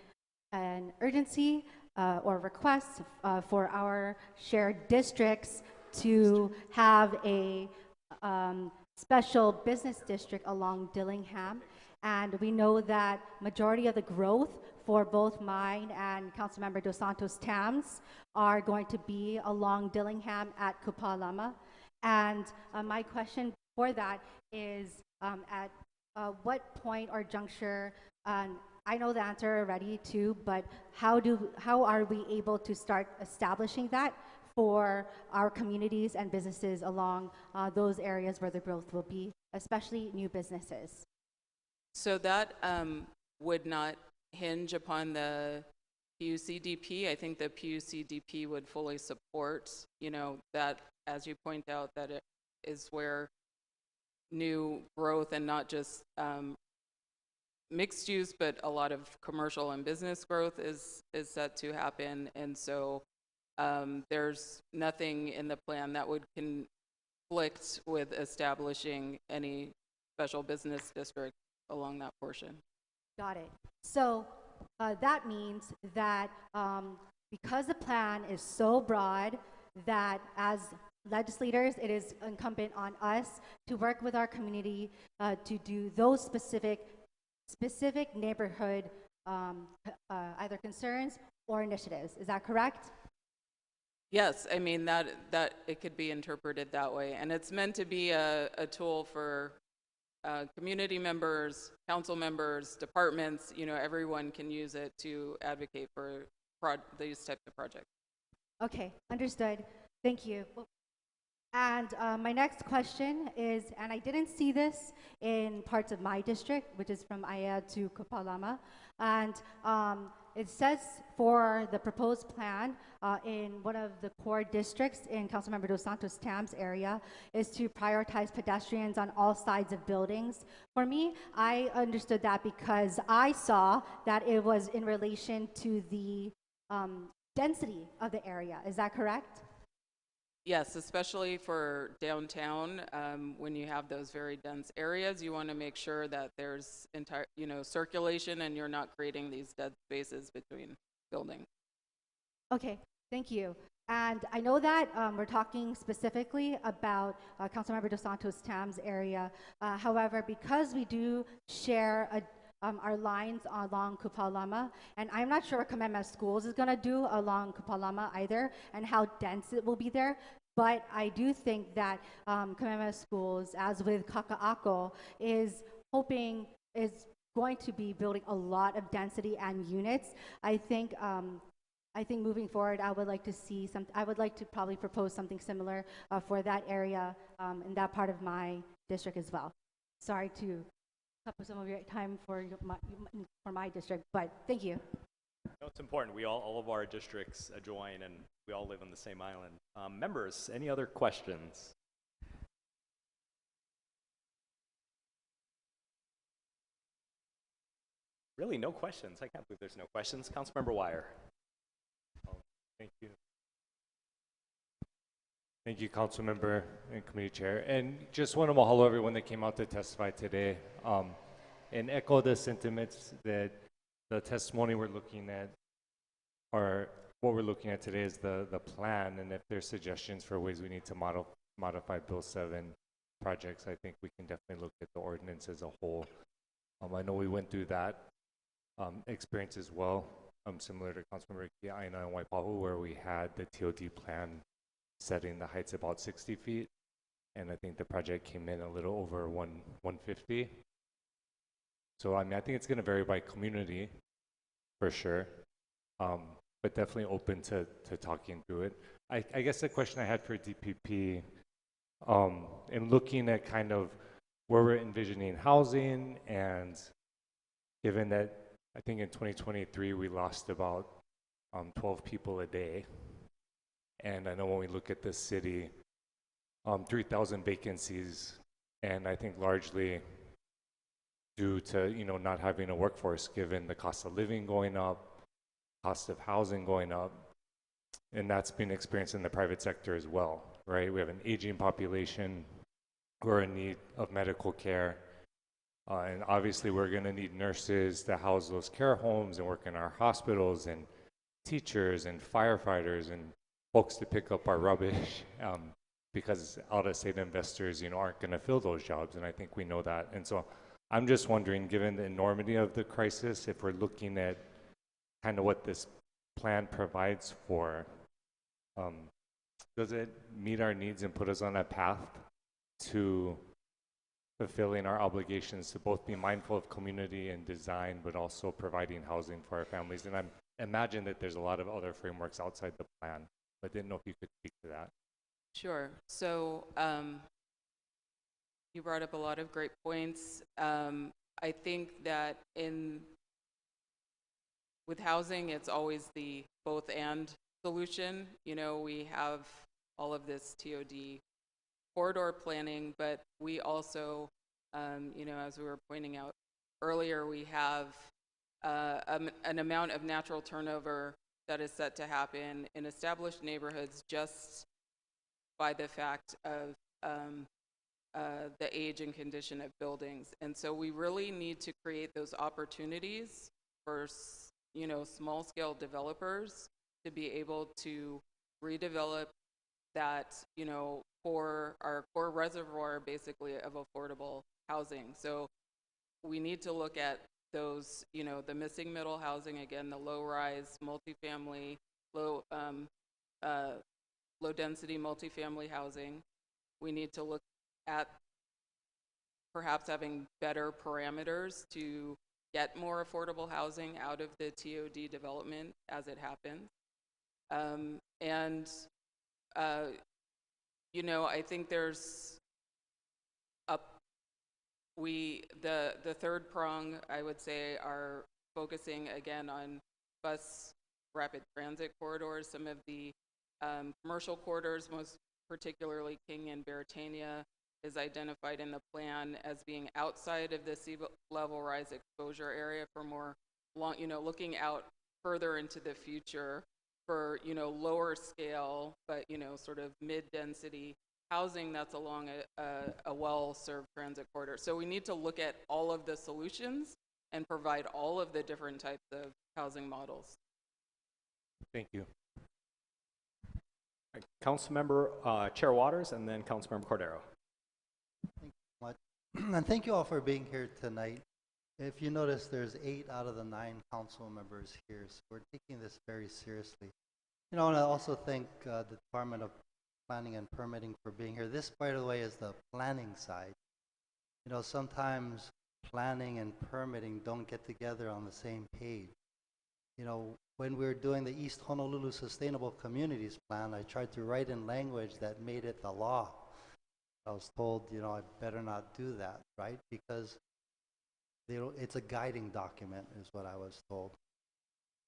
an urgency or request for our shared districts to have a special business district along Dillingham. And we know that majority of the growth for both mine and Councilmember Dos Santos Tams are going to be along Dillingham at Kupalama. And my question for that is at what point or juncture, I know the answer already too, but how are we able to start establishing that for our communities and businesses along those areas where the growth will be, especially new businesses? So that would not hinge upon the PUCDP. I think the PUCDP would fully support, that, as you point out, that it is where new growth and not just mixed use, but a lot of commercial and business growth is set to happen. And so there's nothing in the plan that would conflict with establishing any special business district along that portion. Got it. So that means that because the plan is so broad that as legislators, it is incumbent on us to work with our community to do those specific neighborhood either concerns or initiatives. Is that correct? Yes, I mean that it could be interpreted that way, and it's meant to be a tool for community members, council members, departments. Everyone can use it to advocate for these types of projects. Okay, understood. Thank you. And my next question is, and I didn't see this in parts of my district, which is from Aya to Kupalama, and it says for the proposed plan in one of the core districts in Councilmember Dos Santos Tam's area is to prioritize pedestrians on all sides of buildings. For me, I understood that because I saw that it was in relation to the density of the area. Is that correct? Yes, especially for downtown, when you have those very dense areas, you want to make sure that there's circulation and you're not creating these dead spaces between buildings. Okay, thank you. And I know that we're talking specifically about Councilmember Dos Santos Tam's area. However, because we do share our lines along Kupalama, and I'm not sure what Kamehameha Schools is going to do along Kupalama either, and how dense it will be there. But I do think that Kamehameha Schools, as with Kaka'ako, is going to be building a lot of density and units. I think moving forward, I would like to see I would like to probably propose something similar for that area in that part of my district as well. Sorry to cut up some of your time for my district, but thank you. No, it's important. All of our districts adjoin, and we all live on the same island. Members, any other questions? Really, no questions. I can't believe there's no questions. Councilmember Wire. Thank you. Thank you, Council Member and Committee Chair. And just want to mahalo everyone that came out to testify today. And echo the sentiments that the testimony we're looking at, or what we're looking at today is the plan. And if there's suggestions for ways we need to modify Bill 7 projects, I think we can definitely look at the ordinance as a whole. I know we went through that experience as well. Similar to Councilmember Kiaina and Waipahu, where we had the TOD plan setting the heights about 60 feet, and I think the project came in a little over 150. So I mean, I think it's going to vary by community, for sure, but definitely open to talking through it. I guess the question I had for DPP, in looking at kind of where we're envisioning housing, and given that I think in 2023 we lost about 12 people a day, and I know when we look at this city, 3,000 vacancies, and I think largely due to not having a workforce, given the cost of living going up, cost of housing going up, and that's been experienced in the private sector as well, right? We have an aging population who are in need of medical care. And obviously we're going to need nurses to house those care homes and work in our hospitals, and teachers and firefighters and folks to pick up our rubbish because out-of-state investors, aren't going to fill those jobs. And I think we know that. And so I'm just wondering, given the enormity of the crisis, if we're looking at kind of what this plan provides for, does it meet our needs and put us on a path to fulfilling our obligations to both be mindful of community and design, but also providing housing for our families? And I imagine that there's a lot of other frameworks outside the plan, but didn't know if you could speak to that. Sure. So you brought up a lot of great points. I think that with housing, it's always the both and solution. We have all of this TOD corridor planning, but we also, as we were pointing out earlier, we have an amount of natural turnover that is set to happen in established neighborhoods just by the fact of the age and condition of buildings. And so we really need to create those opportunities for small-scale developers to be able to redevelop that, for our core reservoir, basically, of affordable housing. So we need to look at those, the missing middle housing, again, the low-rise, multifamily, low-density multifamily housing. We need to look at perhaps having better parameters to get more affordable housing out of the TOD development as it happens. I think there's the third prong, I would say, are focusing again on bus rapid transit corridors. Some of the commercial corridors, most particularly King and Beretania, is identified in the plan as being outside of the sea level rise exposure area for more looking out further into the future for lower scale but sort of mid-density housing that's along a well-served transit corridor. So we need to look at all of the solutions and provide all of the different types of housing models. Thank you. Councilmember Chair Waters, and then Councilmember Cordero. Thank you so much. And thank you all for being here tonight. If you notice, there's 8 out of the 9 council members here, so we're taking this very seriously. You know, and I also thank the Department of Planning and Permitting for being here. This, by the way, is the planning side. You know, sometimes planning and permitting don't get together on the same page. You know, when we were doing the East Honolulu Sustainable Communities Plan, I tried to write in language that made it the law. I was told, you know, I better not do that, right? Because it's a guiding document, is what I was told.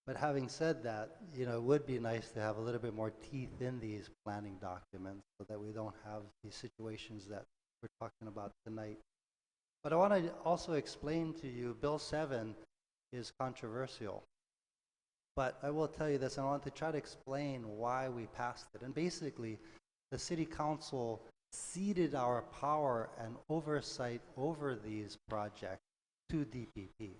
But having said that, you know, it would be nice to have a little bit more teeth in these planning documents so that we don't have these situations that we're talking about tonight. But I want to also explain to you, Bill 7 is controversial. But I will tell you this, and I want to try to explain why we passed it. And basically, the City Council ceded our power and oversight over these projects to DPP.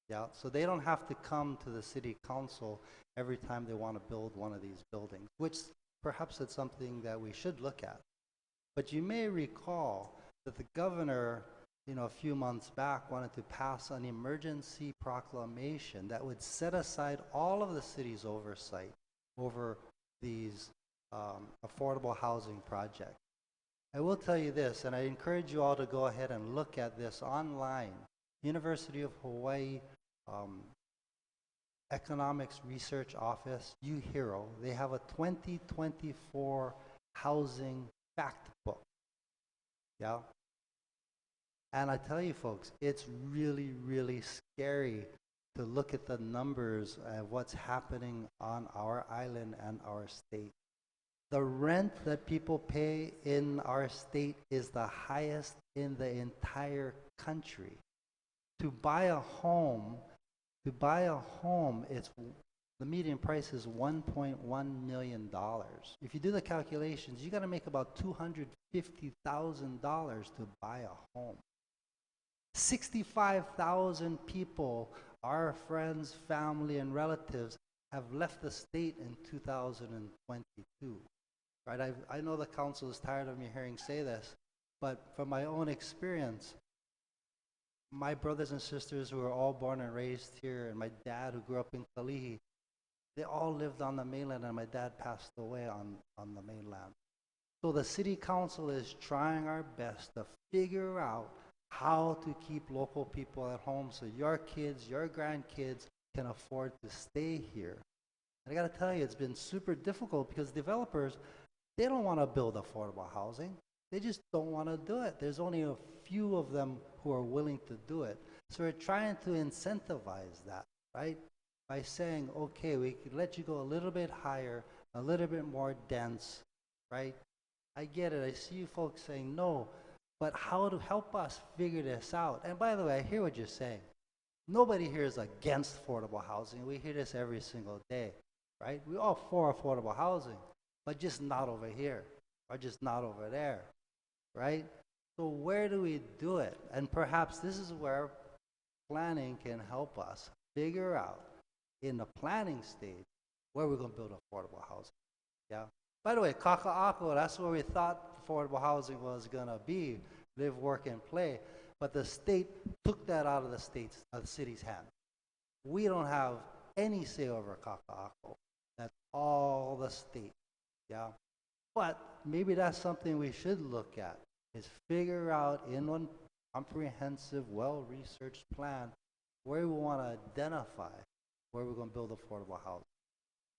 Yeah, so they don't have to come to the City Council every time they want to build one of these buildings, which perhaps it's something that we should look at. But you may recall that the governor, you know, a few months back wanted to pass an emergency proclamation that would set aside all of the city's oversight over these affordable housing projects. I will tell you this, and I encourage you all to go ahead and look at this online. University of Hawaii Economics Research Office, UHERO, they have a 2024 housing fact book. Yeah. And I tell you folks, it's really, really scary to look at the numbers of what's happening on our island and our state. The rent that people pay in our state is the highest in the entire country. To buy a home, it's the median price is $1.1 million. If you do the calculations, you got to make about $250,000 to buy a home. 65,000 people, our friends, family, and relatives, have left the state in 2022. Right? I know the council is tired of me hearing say this, but from my own experience, my brothers and sisters who were all born and raised here, and my dad who grew up in Kalihi, they all lived on the mainland, and my dad passed away on the mainland. So the city council is trying our best to figure out how to keep local people at home so your kids, your grandkids can afford to stay here. And I got to tell you, it's been super difficult because developers, they don't want to build affordable housing. They just don't want to do it. There's only a few of them who are willing to do it. So we're trying to incentivize that, right? By saying, okay, we could let you go a little bit higher, a little bit more dense, right? I get it. I see you folks saying no, but how to help us figure this out? And by the way, I hear what you're saying. Nobody here is against affordable housing. We hear this every single day, right? We're all for affordable housing, but just not over here, or just not over there, right? So where do we do it? And perhaps this is where planning can help us figure out in the planning stage where we're going to build affordable housing. Yeah. By the way, Kaka'ako, that's where we thought affordable housing was going to be, live, work, and play. But the state took that out of the city's hand. We don't have any say over Kaka'ako. That's all the state. Yeah. But maybe that's something we should look at, is figure out in one comprehensive, well-researched plan where we want to identify where we're going to build affordable housing.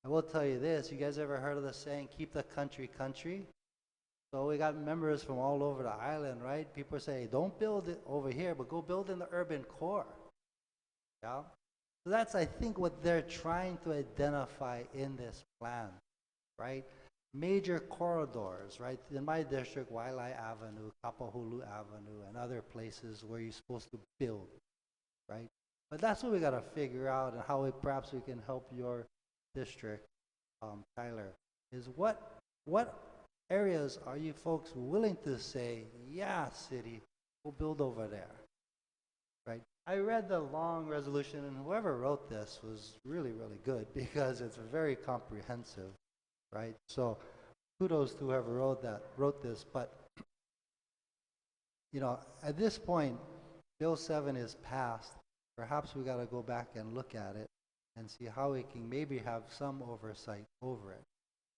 I will tell you this, you guys ever heard of the saying, keep the country country? So we got members from all over the island, right? People say, don't build it over here, but go build in the urban core. Yeah? So that's, I think, what they're trying to identify in this plan, right? Major corridors, right? In my district, Wailai Avenue, Kapahulu Avenue, and other places where you're supposed to build, right? But that's what we got to figure out, and how perhaps we can help your district, Tyler, is what areas are you folks willing to say, yeah, city, we'll build over there, right? I read the long resolution, and whoever wrote this was really, really good because it's very comprehensive, right? So kudos to whoever wrote this, but you know, at this point, Bill 7 is passed. Perhaps we got to go back and look at it and see how we can maybe have some oversight over it.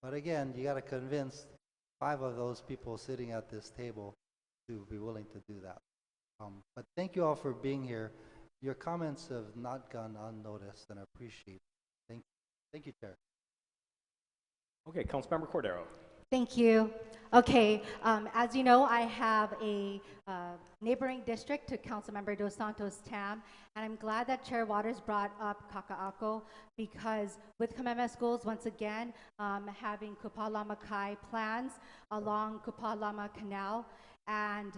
But again, you got to convince 5 of those people sitting at this table to be willing to do that. But thank you all for being here. Your comments have not gone unnoticed, and I appreciate it. Thank you, Chair. Okay, Councilmember Cordero. Thank you. Okay, as you know, I have a neighboring district to Councilmember Dos Santos Tam, and I'm glad that Chair Waters brought up Kaka'ako because with Kamehameha Schools, once again, having Kupalama Kai plans along Kupalama Canal, and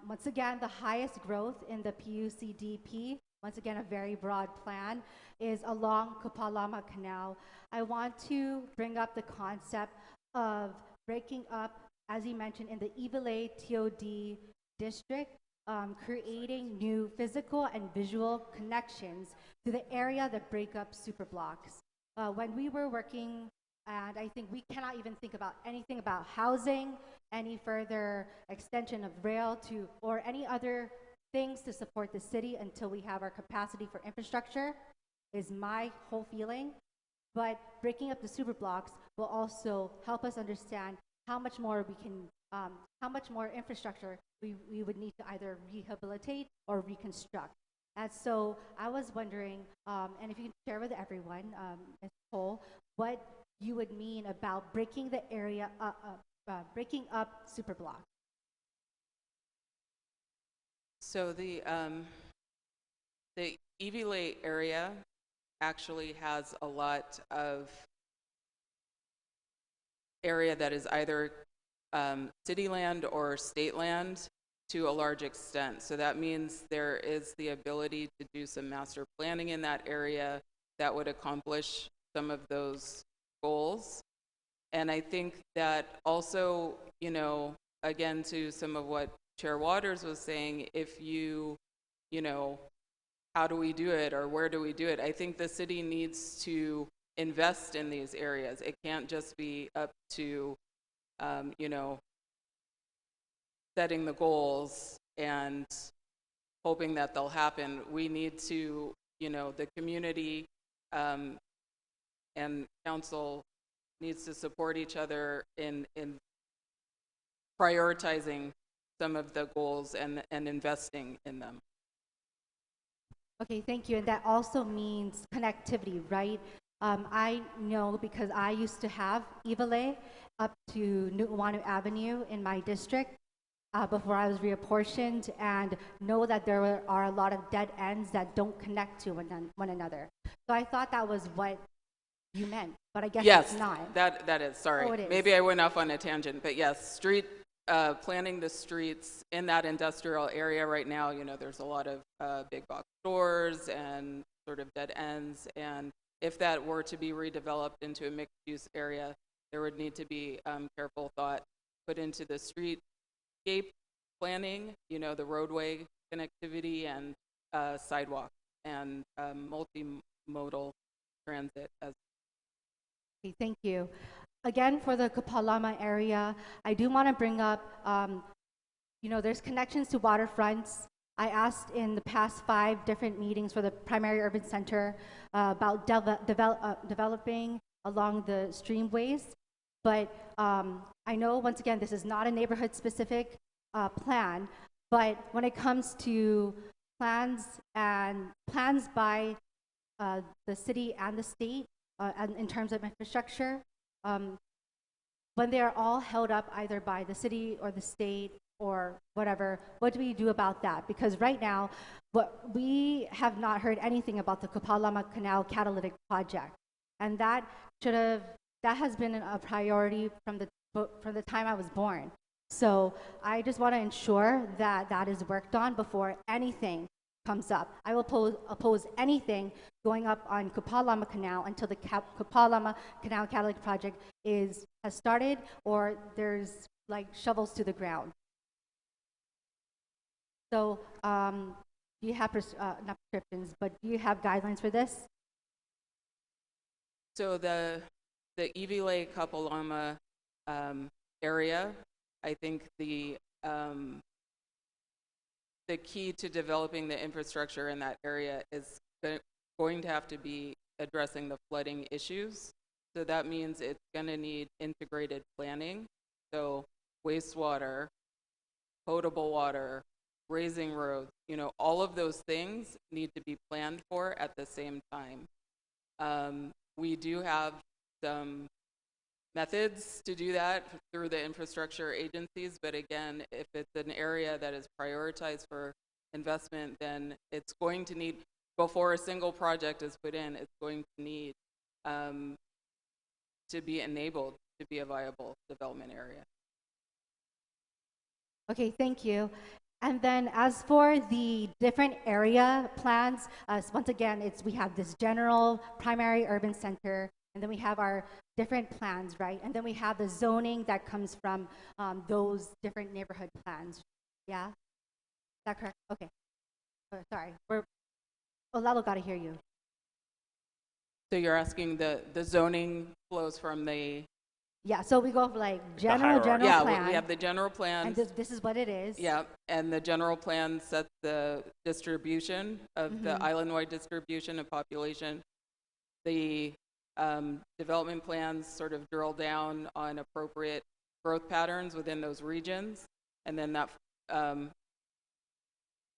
once again, the highest growth in the PUCDP, once again, a very broad plan, is along Kupalama Canal. I want to bring up the concept of breaking up, as you mentioned, in the Iwilei TOD district, creating new physical and visual connections to the area that break up superblocks. When we were working, and I think we cannot even think about anything about housing, any further extension of rail to, or any other things to support the city until we have our capacity for infrastructure, is my whole feeling. But breaking up the superblocks will also help us understand how much more we can, how much more infrastructure we would need to either rehabilitate or reconstruct. And so I was wondering, and if you can share with everyone, Ms. Cole, what you would mean about breaking the area, breaking up superblocks. So the Iwilei area actually has a lot of area that is either city land or state land to a large extent. So that means there is the ability to do some master planning in that area that would accomplish some of those goals. And I think that also, you know, again, to some of what Chair Waters was saying, if you know, how do we do it or where do we do it? I think the city needs to invest in these areas. It can't just be up to, you know, setting the goals and hoping that they'll happen. We need to, you know, the community and council needs to support each other in prioritizing some of the goals and investing in them. Okay, thank you. And that also means connectivity, right? I know because I used to have Iwilei up to Nu'uanu Avenue in my district before I was reapportioned, and know that there are a lot of dead ends that don't connect to one another. So I thought that was what you meant, but I guess yes, it's not. That is, sorry. Oh, it is. Maybe I went off on a tangent, but yes, planning the streets in that industrial area right now, you know, there's a lot of big box stores and sort of dead ends, and if that were to be redeveloped into a mixed-use area, there would need to be careful thought put into the streetscape planning, you know, the roadway connectivity and sidewalk and multimodal transit. Okay, thank you. Again, for the Kapalama area, I do want to bring up, you know, there's connections to waterfronts. I asked in the past 5 different meetings for the primary urban center about developing along the streamways, but I know, once again, this is not a neighborhood-specific plan, but when it comes to plans by the city and the state and in terms of infrastructure, when they are all held up either by the city or the state or whatever, what do we do about that? Because right now, we have not heard anything about the Kapalama Canal Catalytic Project, and that has been a priority from the time I was born. So I just want to ensure that that is worked on before anything comes up. I will oppose anything going up on Kapalama Canal until the Kapalama Canal Catalytic Project has started or there's like shovels to the ground. So do you have, not prescriptions, but do you have guidelines for this? So the Iwilei Kapalama area. I think the key to developing the infrastructure in that area is going to have to be addressing the flooding issues. So that means it's going to need integrated planning. So wastewater, potable water, raising roads, you know, all of those things need to be planned for at the same time. We do have some methods to do that through the infrastructure agencies, but again, if it's an area that is prioritized for investment, then it's going to need, before a single project is put in, it's going to need to be enabled to be a viable development area. Okay, thank you. And then as for the different area plans, once again, we have this general primary urban center, and then we have our different plans, right? And then we have the zoning that comes from those different neighborhood plans. Yeah? Is that correct? Okay. Sorry. Lalo got to hear you. So you're asking the zoning flows from the Yeah, so we go for like hierarchy. general yeah, plan. we have the general plans. And this is what it is. Yeah, and the general plan sets the distribution of the island-wide distribution of population. The development plans sort of drill down on appropriate growth patterns within those regions, and then that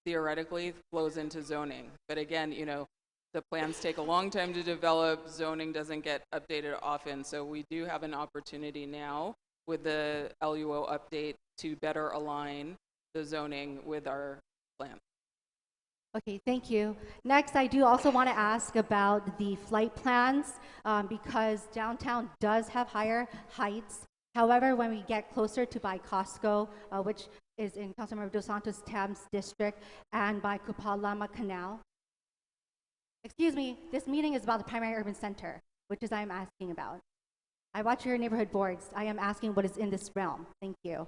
theoretically flows into zoning. But again, you know, the plans take a long time to develop. Zoning doesn't get updated often, so we do have an opportunity now with the LUO update to better align the zoning with our plan. Okay, thank you. Next, I do also want to ask about the flight plans because downtown does have higher heights. However, when we get closer to by Costco, which is in Councilmember Dos Santos Tam's district, and by Kupalama Canal. Excuse me, this meeting is about the primary urban center, which is I'm asking about. I watch your neighborhood boards. I am asking what is in this realm. Thank you.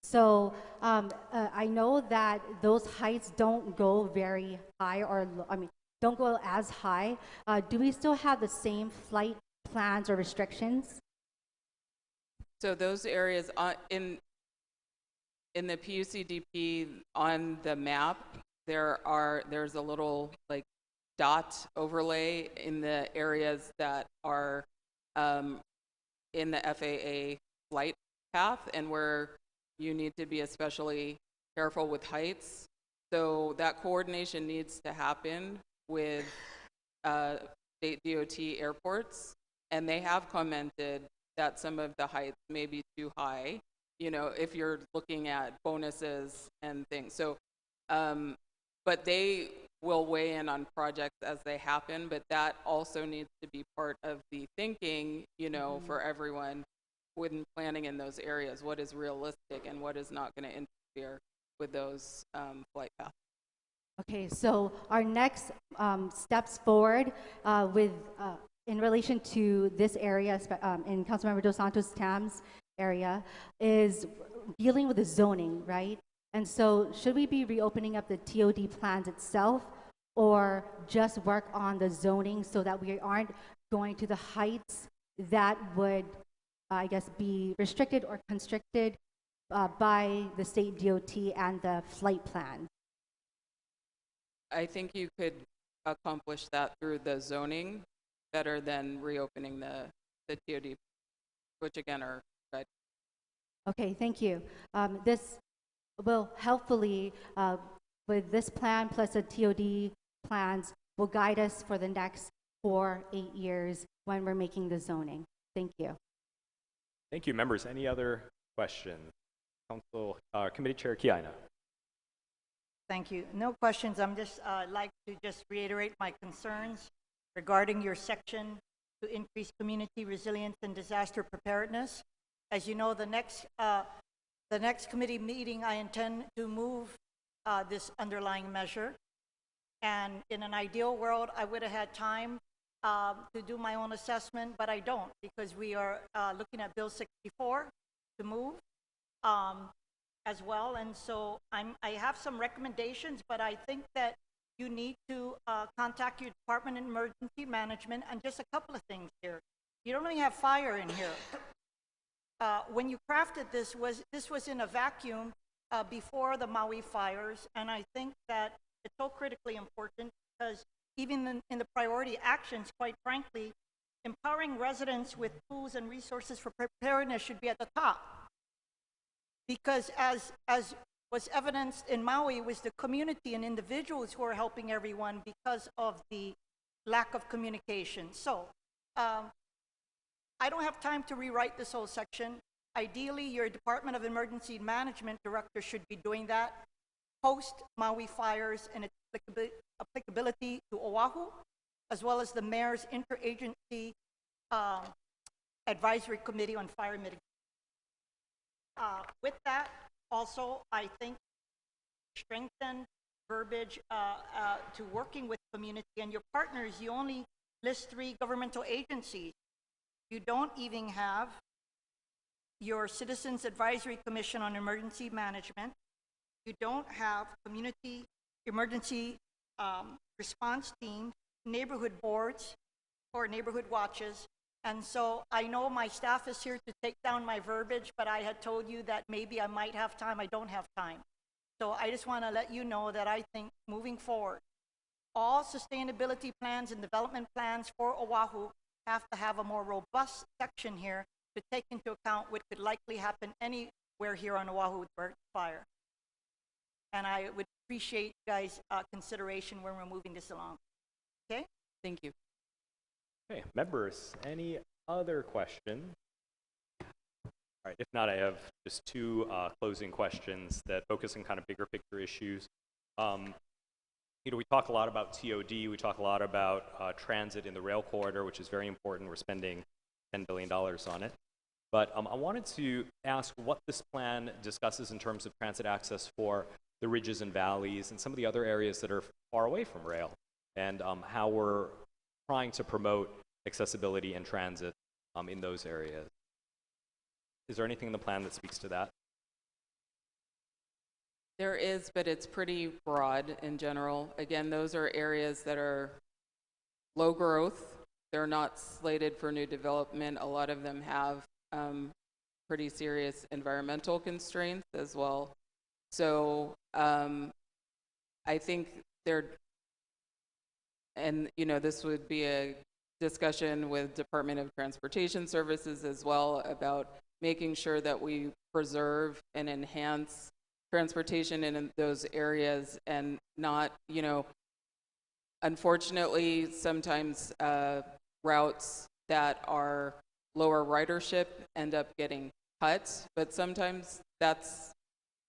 So I know that those heights don't go very high don't go as high. Do we still have the same flight plans or restrictions? So those areas in the PUCDP on the map, there's a little like dot overlay in the areas that are in the FAA flight path and where you need to be especially careful with heights. So that coordination needs to happen with state DOT airports, and they have commented that some of the heights may be too high, you know, if you're looking at bonuses and things. So, but they will weigh in on projects as they happen, but that also needs to be part of the thinking, you know, for everyone when planning in those areas, what is realistic and what is not going to interfere with those flight paths. Okay, so our next steps forward in relation to this area, in Councilmember Dos Santos Tam's area, is dealing with the zoning, right? And so should we be reopening up the TOD plans itself or just work on the zoning so that we aren't going to the heights that would, I guess, be restricted or constricted by the state DOT and the flight plan? I think you could accomplish that through the zoning better than reopening the TOD, which again are good. Okay, thank you. This will helpfully, with this plan plus the TOD plans, will guide us for the next 4-8 years when we're making the zoning. Thank you. Thank you, members. Any other questions? Council Committee Chair Kiaina. Thank you. No questions. I'm just like to just reiterate my concerns regarding your section to increase community resilience and disaster preparedness. As you know, the next committee meeting, I intend to move this underlying measure. And in an ideal world, I would have had time to do my own assessment, but I don't because we are looking at Bill 64 to move as well. And so I have some recommendations, but I think that you need to contact your Department of Emergency Management. And just a couple of things here. You don't even have fire in here. when you crafted this was in a vacuum before the Maui fires, and I think that it's so critically important because even in the priority actions, quite frankly, empowering residents with tools and resources for preparedness should be at the top. Because as was evidenced in Maui, it was the community and individuals who are helping everyone because of the lack of communication. So I don't have time to rewrite this whole section. Ideally, your Department of Emergency Management Director should be doing that post Maui fires and its applicability to Oahu, as well as the Mayor's Interagency Advisory Committee on Fire Mitigation. With that, also, I think strengthen verbiage to working with community and your partners. You only list 3 governmental agencies. You don't even have your Citizens Advisory Commission on Emergency Management. You don't have community emergency response teams, neighborhood boards, or neighborhood watches. And so I know my staff is here to take down my verbiage, but I had told you that maybe I might have time. I don't have time. So I just want to let you know that I think moving forward, all sustainability plans and development plans for Oahu have to have a more robust section here to take into account what could likely happen anywhere here on Oahu with bird fire. And I would appreciate you guys' consideration when we're moving this along. Okay? Thank you. Okay, members, any other questions? All right, if not, I have just 2 closing questions that focus on kind of bigger picture issues. We talk a lot about TOD, we talk a lot about transit in the rail corridor, which is very important. We're spending $10 billion on it. But I wanted to ask what this plan discusses in terms of transit access for the ridges and valleys and some of the other areas that are far away from rail, and how we're trying to promote accessibility and transit in those areas. Is there anything in the plan that speaks to that? There is, but it's pretty broad in general. Again, those are areas that are low growth. They're not slated for new development. A lot of them have pretty serious environmental constraints as well. So I think this would be a discussion with Department of Transportation Services as well about making sure that we preserve and enhance transportation in those areas and not, unfortunately, sometimes routes that are lower ridership end up getting cut, but sometimes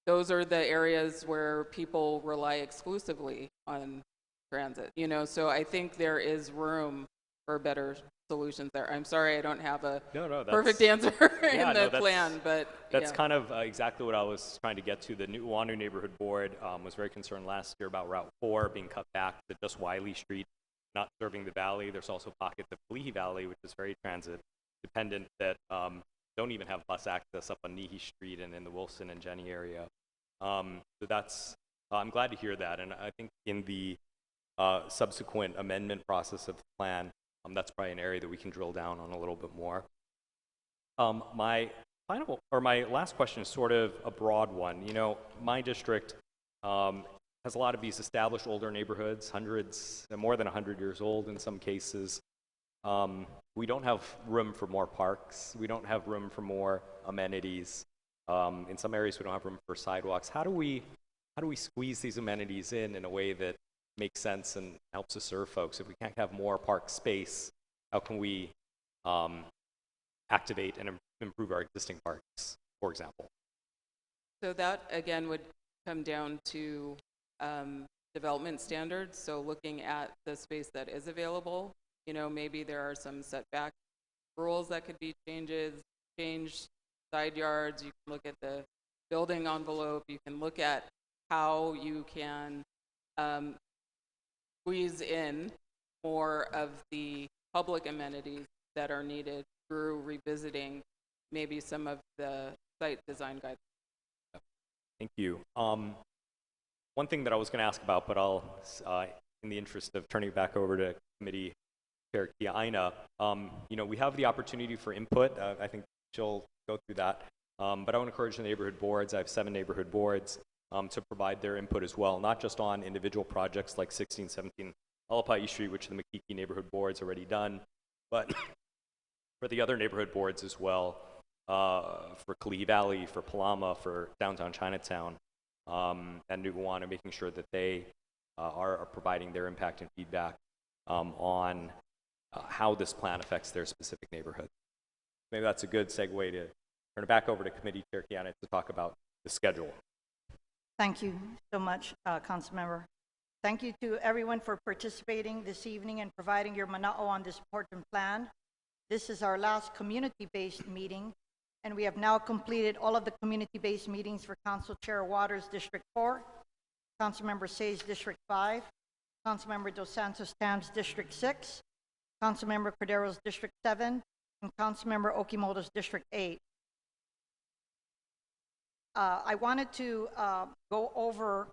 those are the areas where people rely exclusively on transit, so I think there is room for better solutions there. I'm sorry I don't have a perfect answer in the plan, but that's kind of exactly what I was trying to get to. The Nu'uanu Neighborhood Board was very concerned last year about Route 4 being cut back to just Wiley Street, not serving the valley. There's also pockets of Kalihi Valley, which is very transit dependent, that don't even have bus access up on Nihi Street and in the Wilson and Jenny area. So that's, I'm glad to hear that. And I think in the subsequent amendment process of the plan, that's probably an area that we can drill down on a little bit more. My last question is sort of a broad one. My district has a lot of these established older neighborhoods, more than 100 years old in some cases. We don't have room for more parks. We don't have room for more amenities. In some areas, we don't have room for sidewalks. How do we squeeze these amenities in a way that makes sense and helps us serve folks? If we can't have more park space, how can we activate and improve our existing parks, for example? So that, again, would come down to development standards. So looking at the space that is available, maybe there are some setback rules that could be changed, side yards. You can look at the building envelope. You can look at how you can squeeze in more of the public amenities that are needed through revisiting maybe some of the site design guidelines. Thank you. One thing that I was going to ask about, but I'll, in the interest of turning it back over to Committee Chair Kia Aina, we have the opportunity for input. I think she'll go through that. But I want to encourage the neighborhood boards. I have 7 neighborhood boards to provide their input as well, not just on individual projects like 1617 Alapai Street, which the Makiki neighborhood board's already done, but for the other neighborhood boards as well, for Kalihi Valley, for Palama, for downtown Chinatown, and Nuku'ana, making sure that they are providing their impact and feedback on how this plan affects their specific neighborhood. Maybe that's a good segue to turn it back over to Committee Chair Kiana to talk about the schedule. Thank you so much, Councilmember. Thank you to everyone for participating this evening and providing your mana'o on this important plan. This is our last community-based meeting, and we have now completed all of the community-based meetings for Council Chair Waters, District 4, Councilmember Say's District 5, Councilmember Dos Santos Tam's District 6, Councilmember Cordero's District 7, and Councilmember Okimoto's District 8. I wanted to go over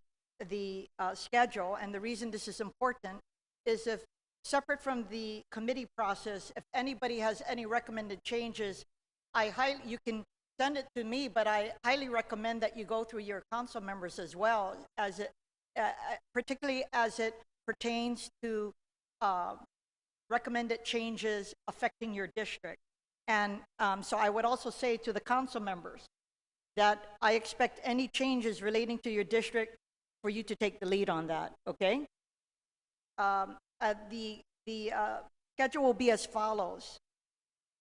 the schedule, and the reason this is important is if, separate from the committee process, if anybody has any recommended changes, you can send it to me, but I highly recommend that you go through your council members as well, as it, particularly as it pertains to recommended changes affecting your district. And so I would also say to the council members that I expect any changes relating to your district for you to take the lead on that, okay? The schedule will be as follows.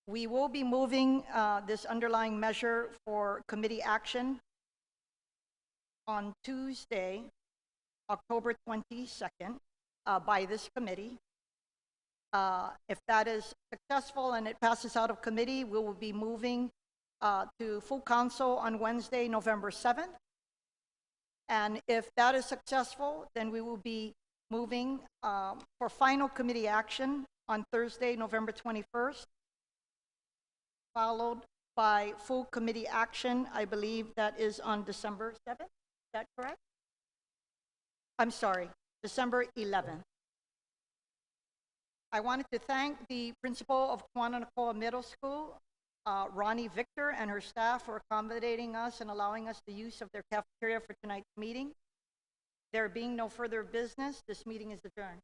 We will be moving this underlying measure for committee action on Tuesday, October 22nd, by this committee. If that is successful and it passes out of committee, we will be moving to full council on Wednesday, November 7th. And if that is successful, then we will be moving for final committee action on Thursday, November 21st, followed by full committee action, I believe that is on December 7th. Is that correct? I'm sorry, December 11th. I wanted to thank the principal of Kwananakoa Middle School, Ronnie Victor, and her staff for accommodating us and allowing us the use of their cafeteria for tonight's meeting. There being no further business, this meeting is adjourned.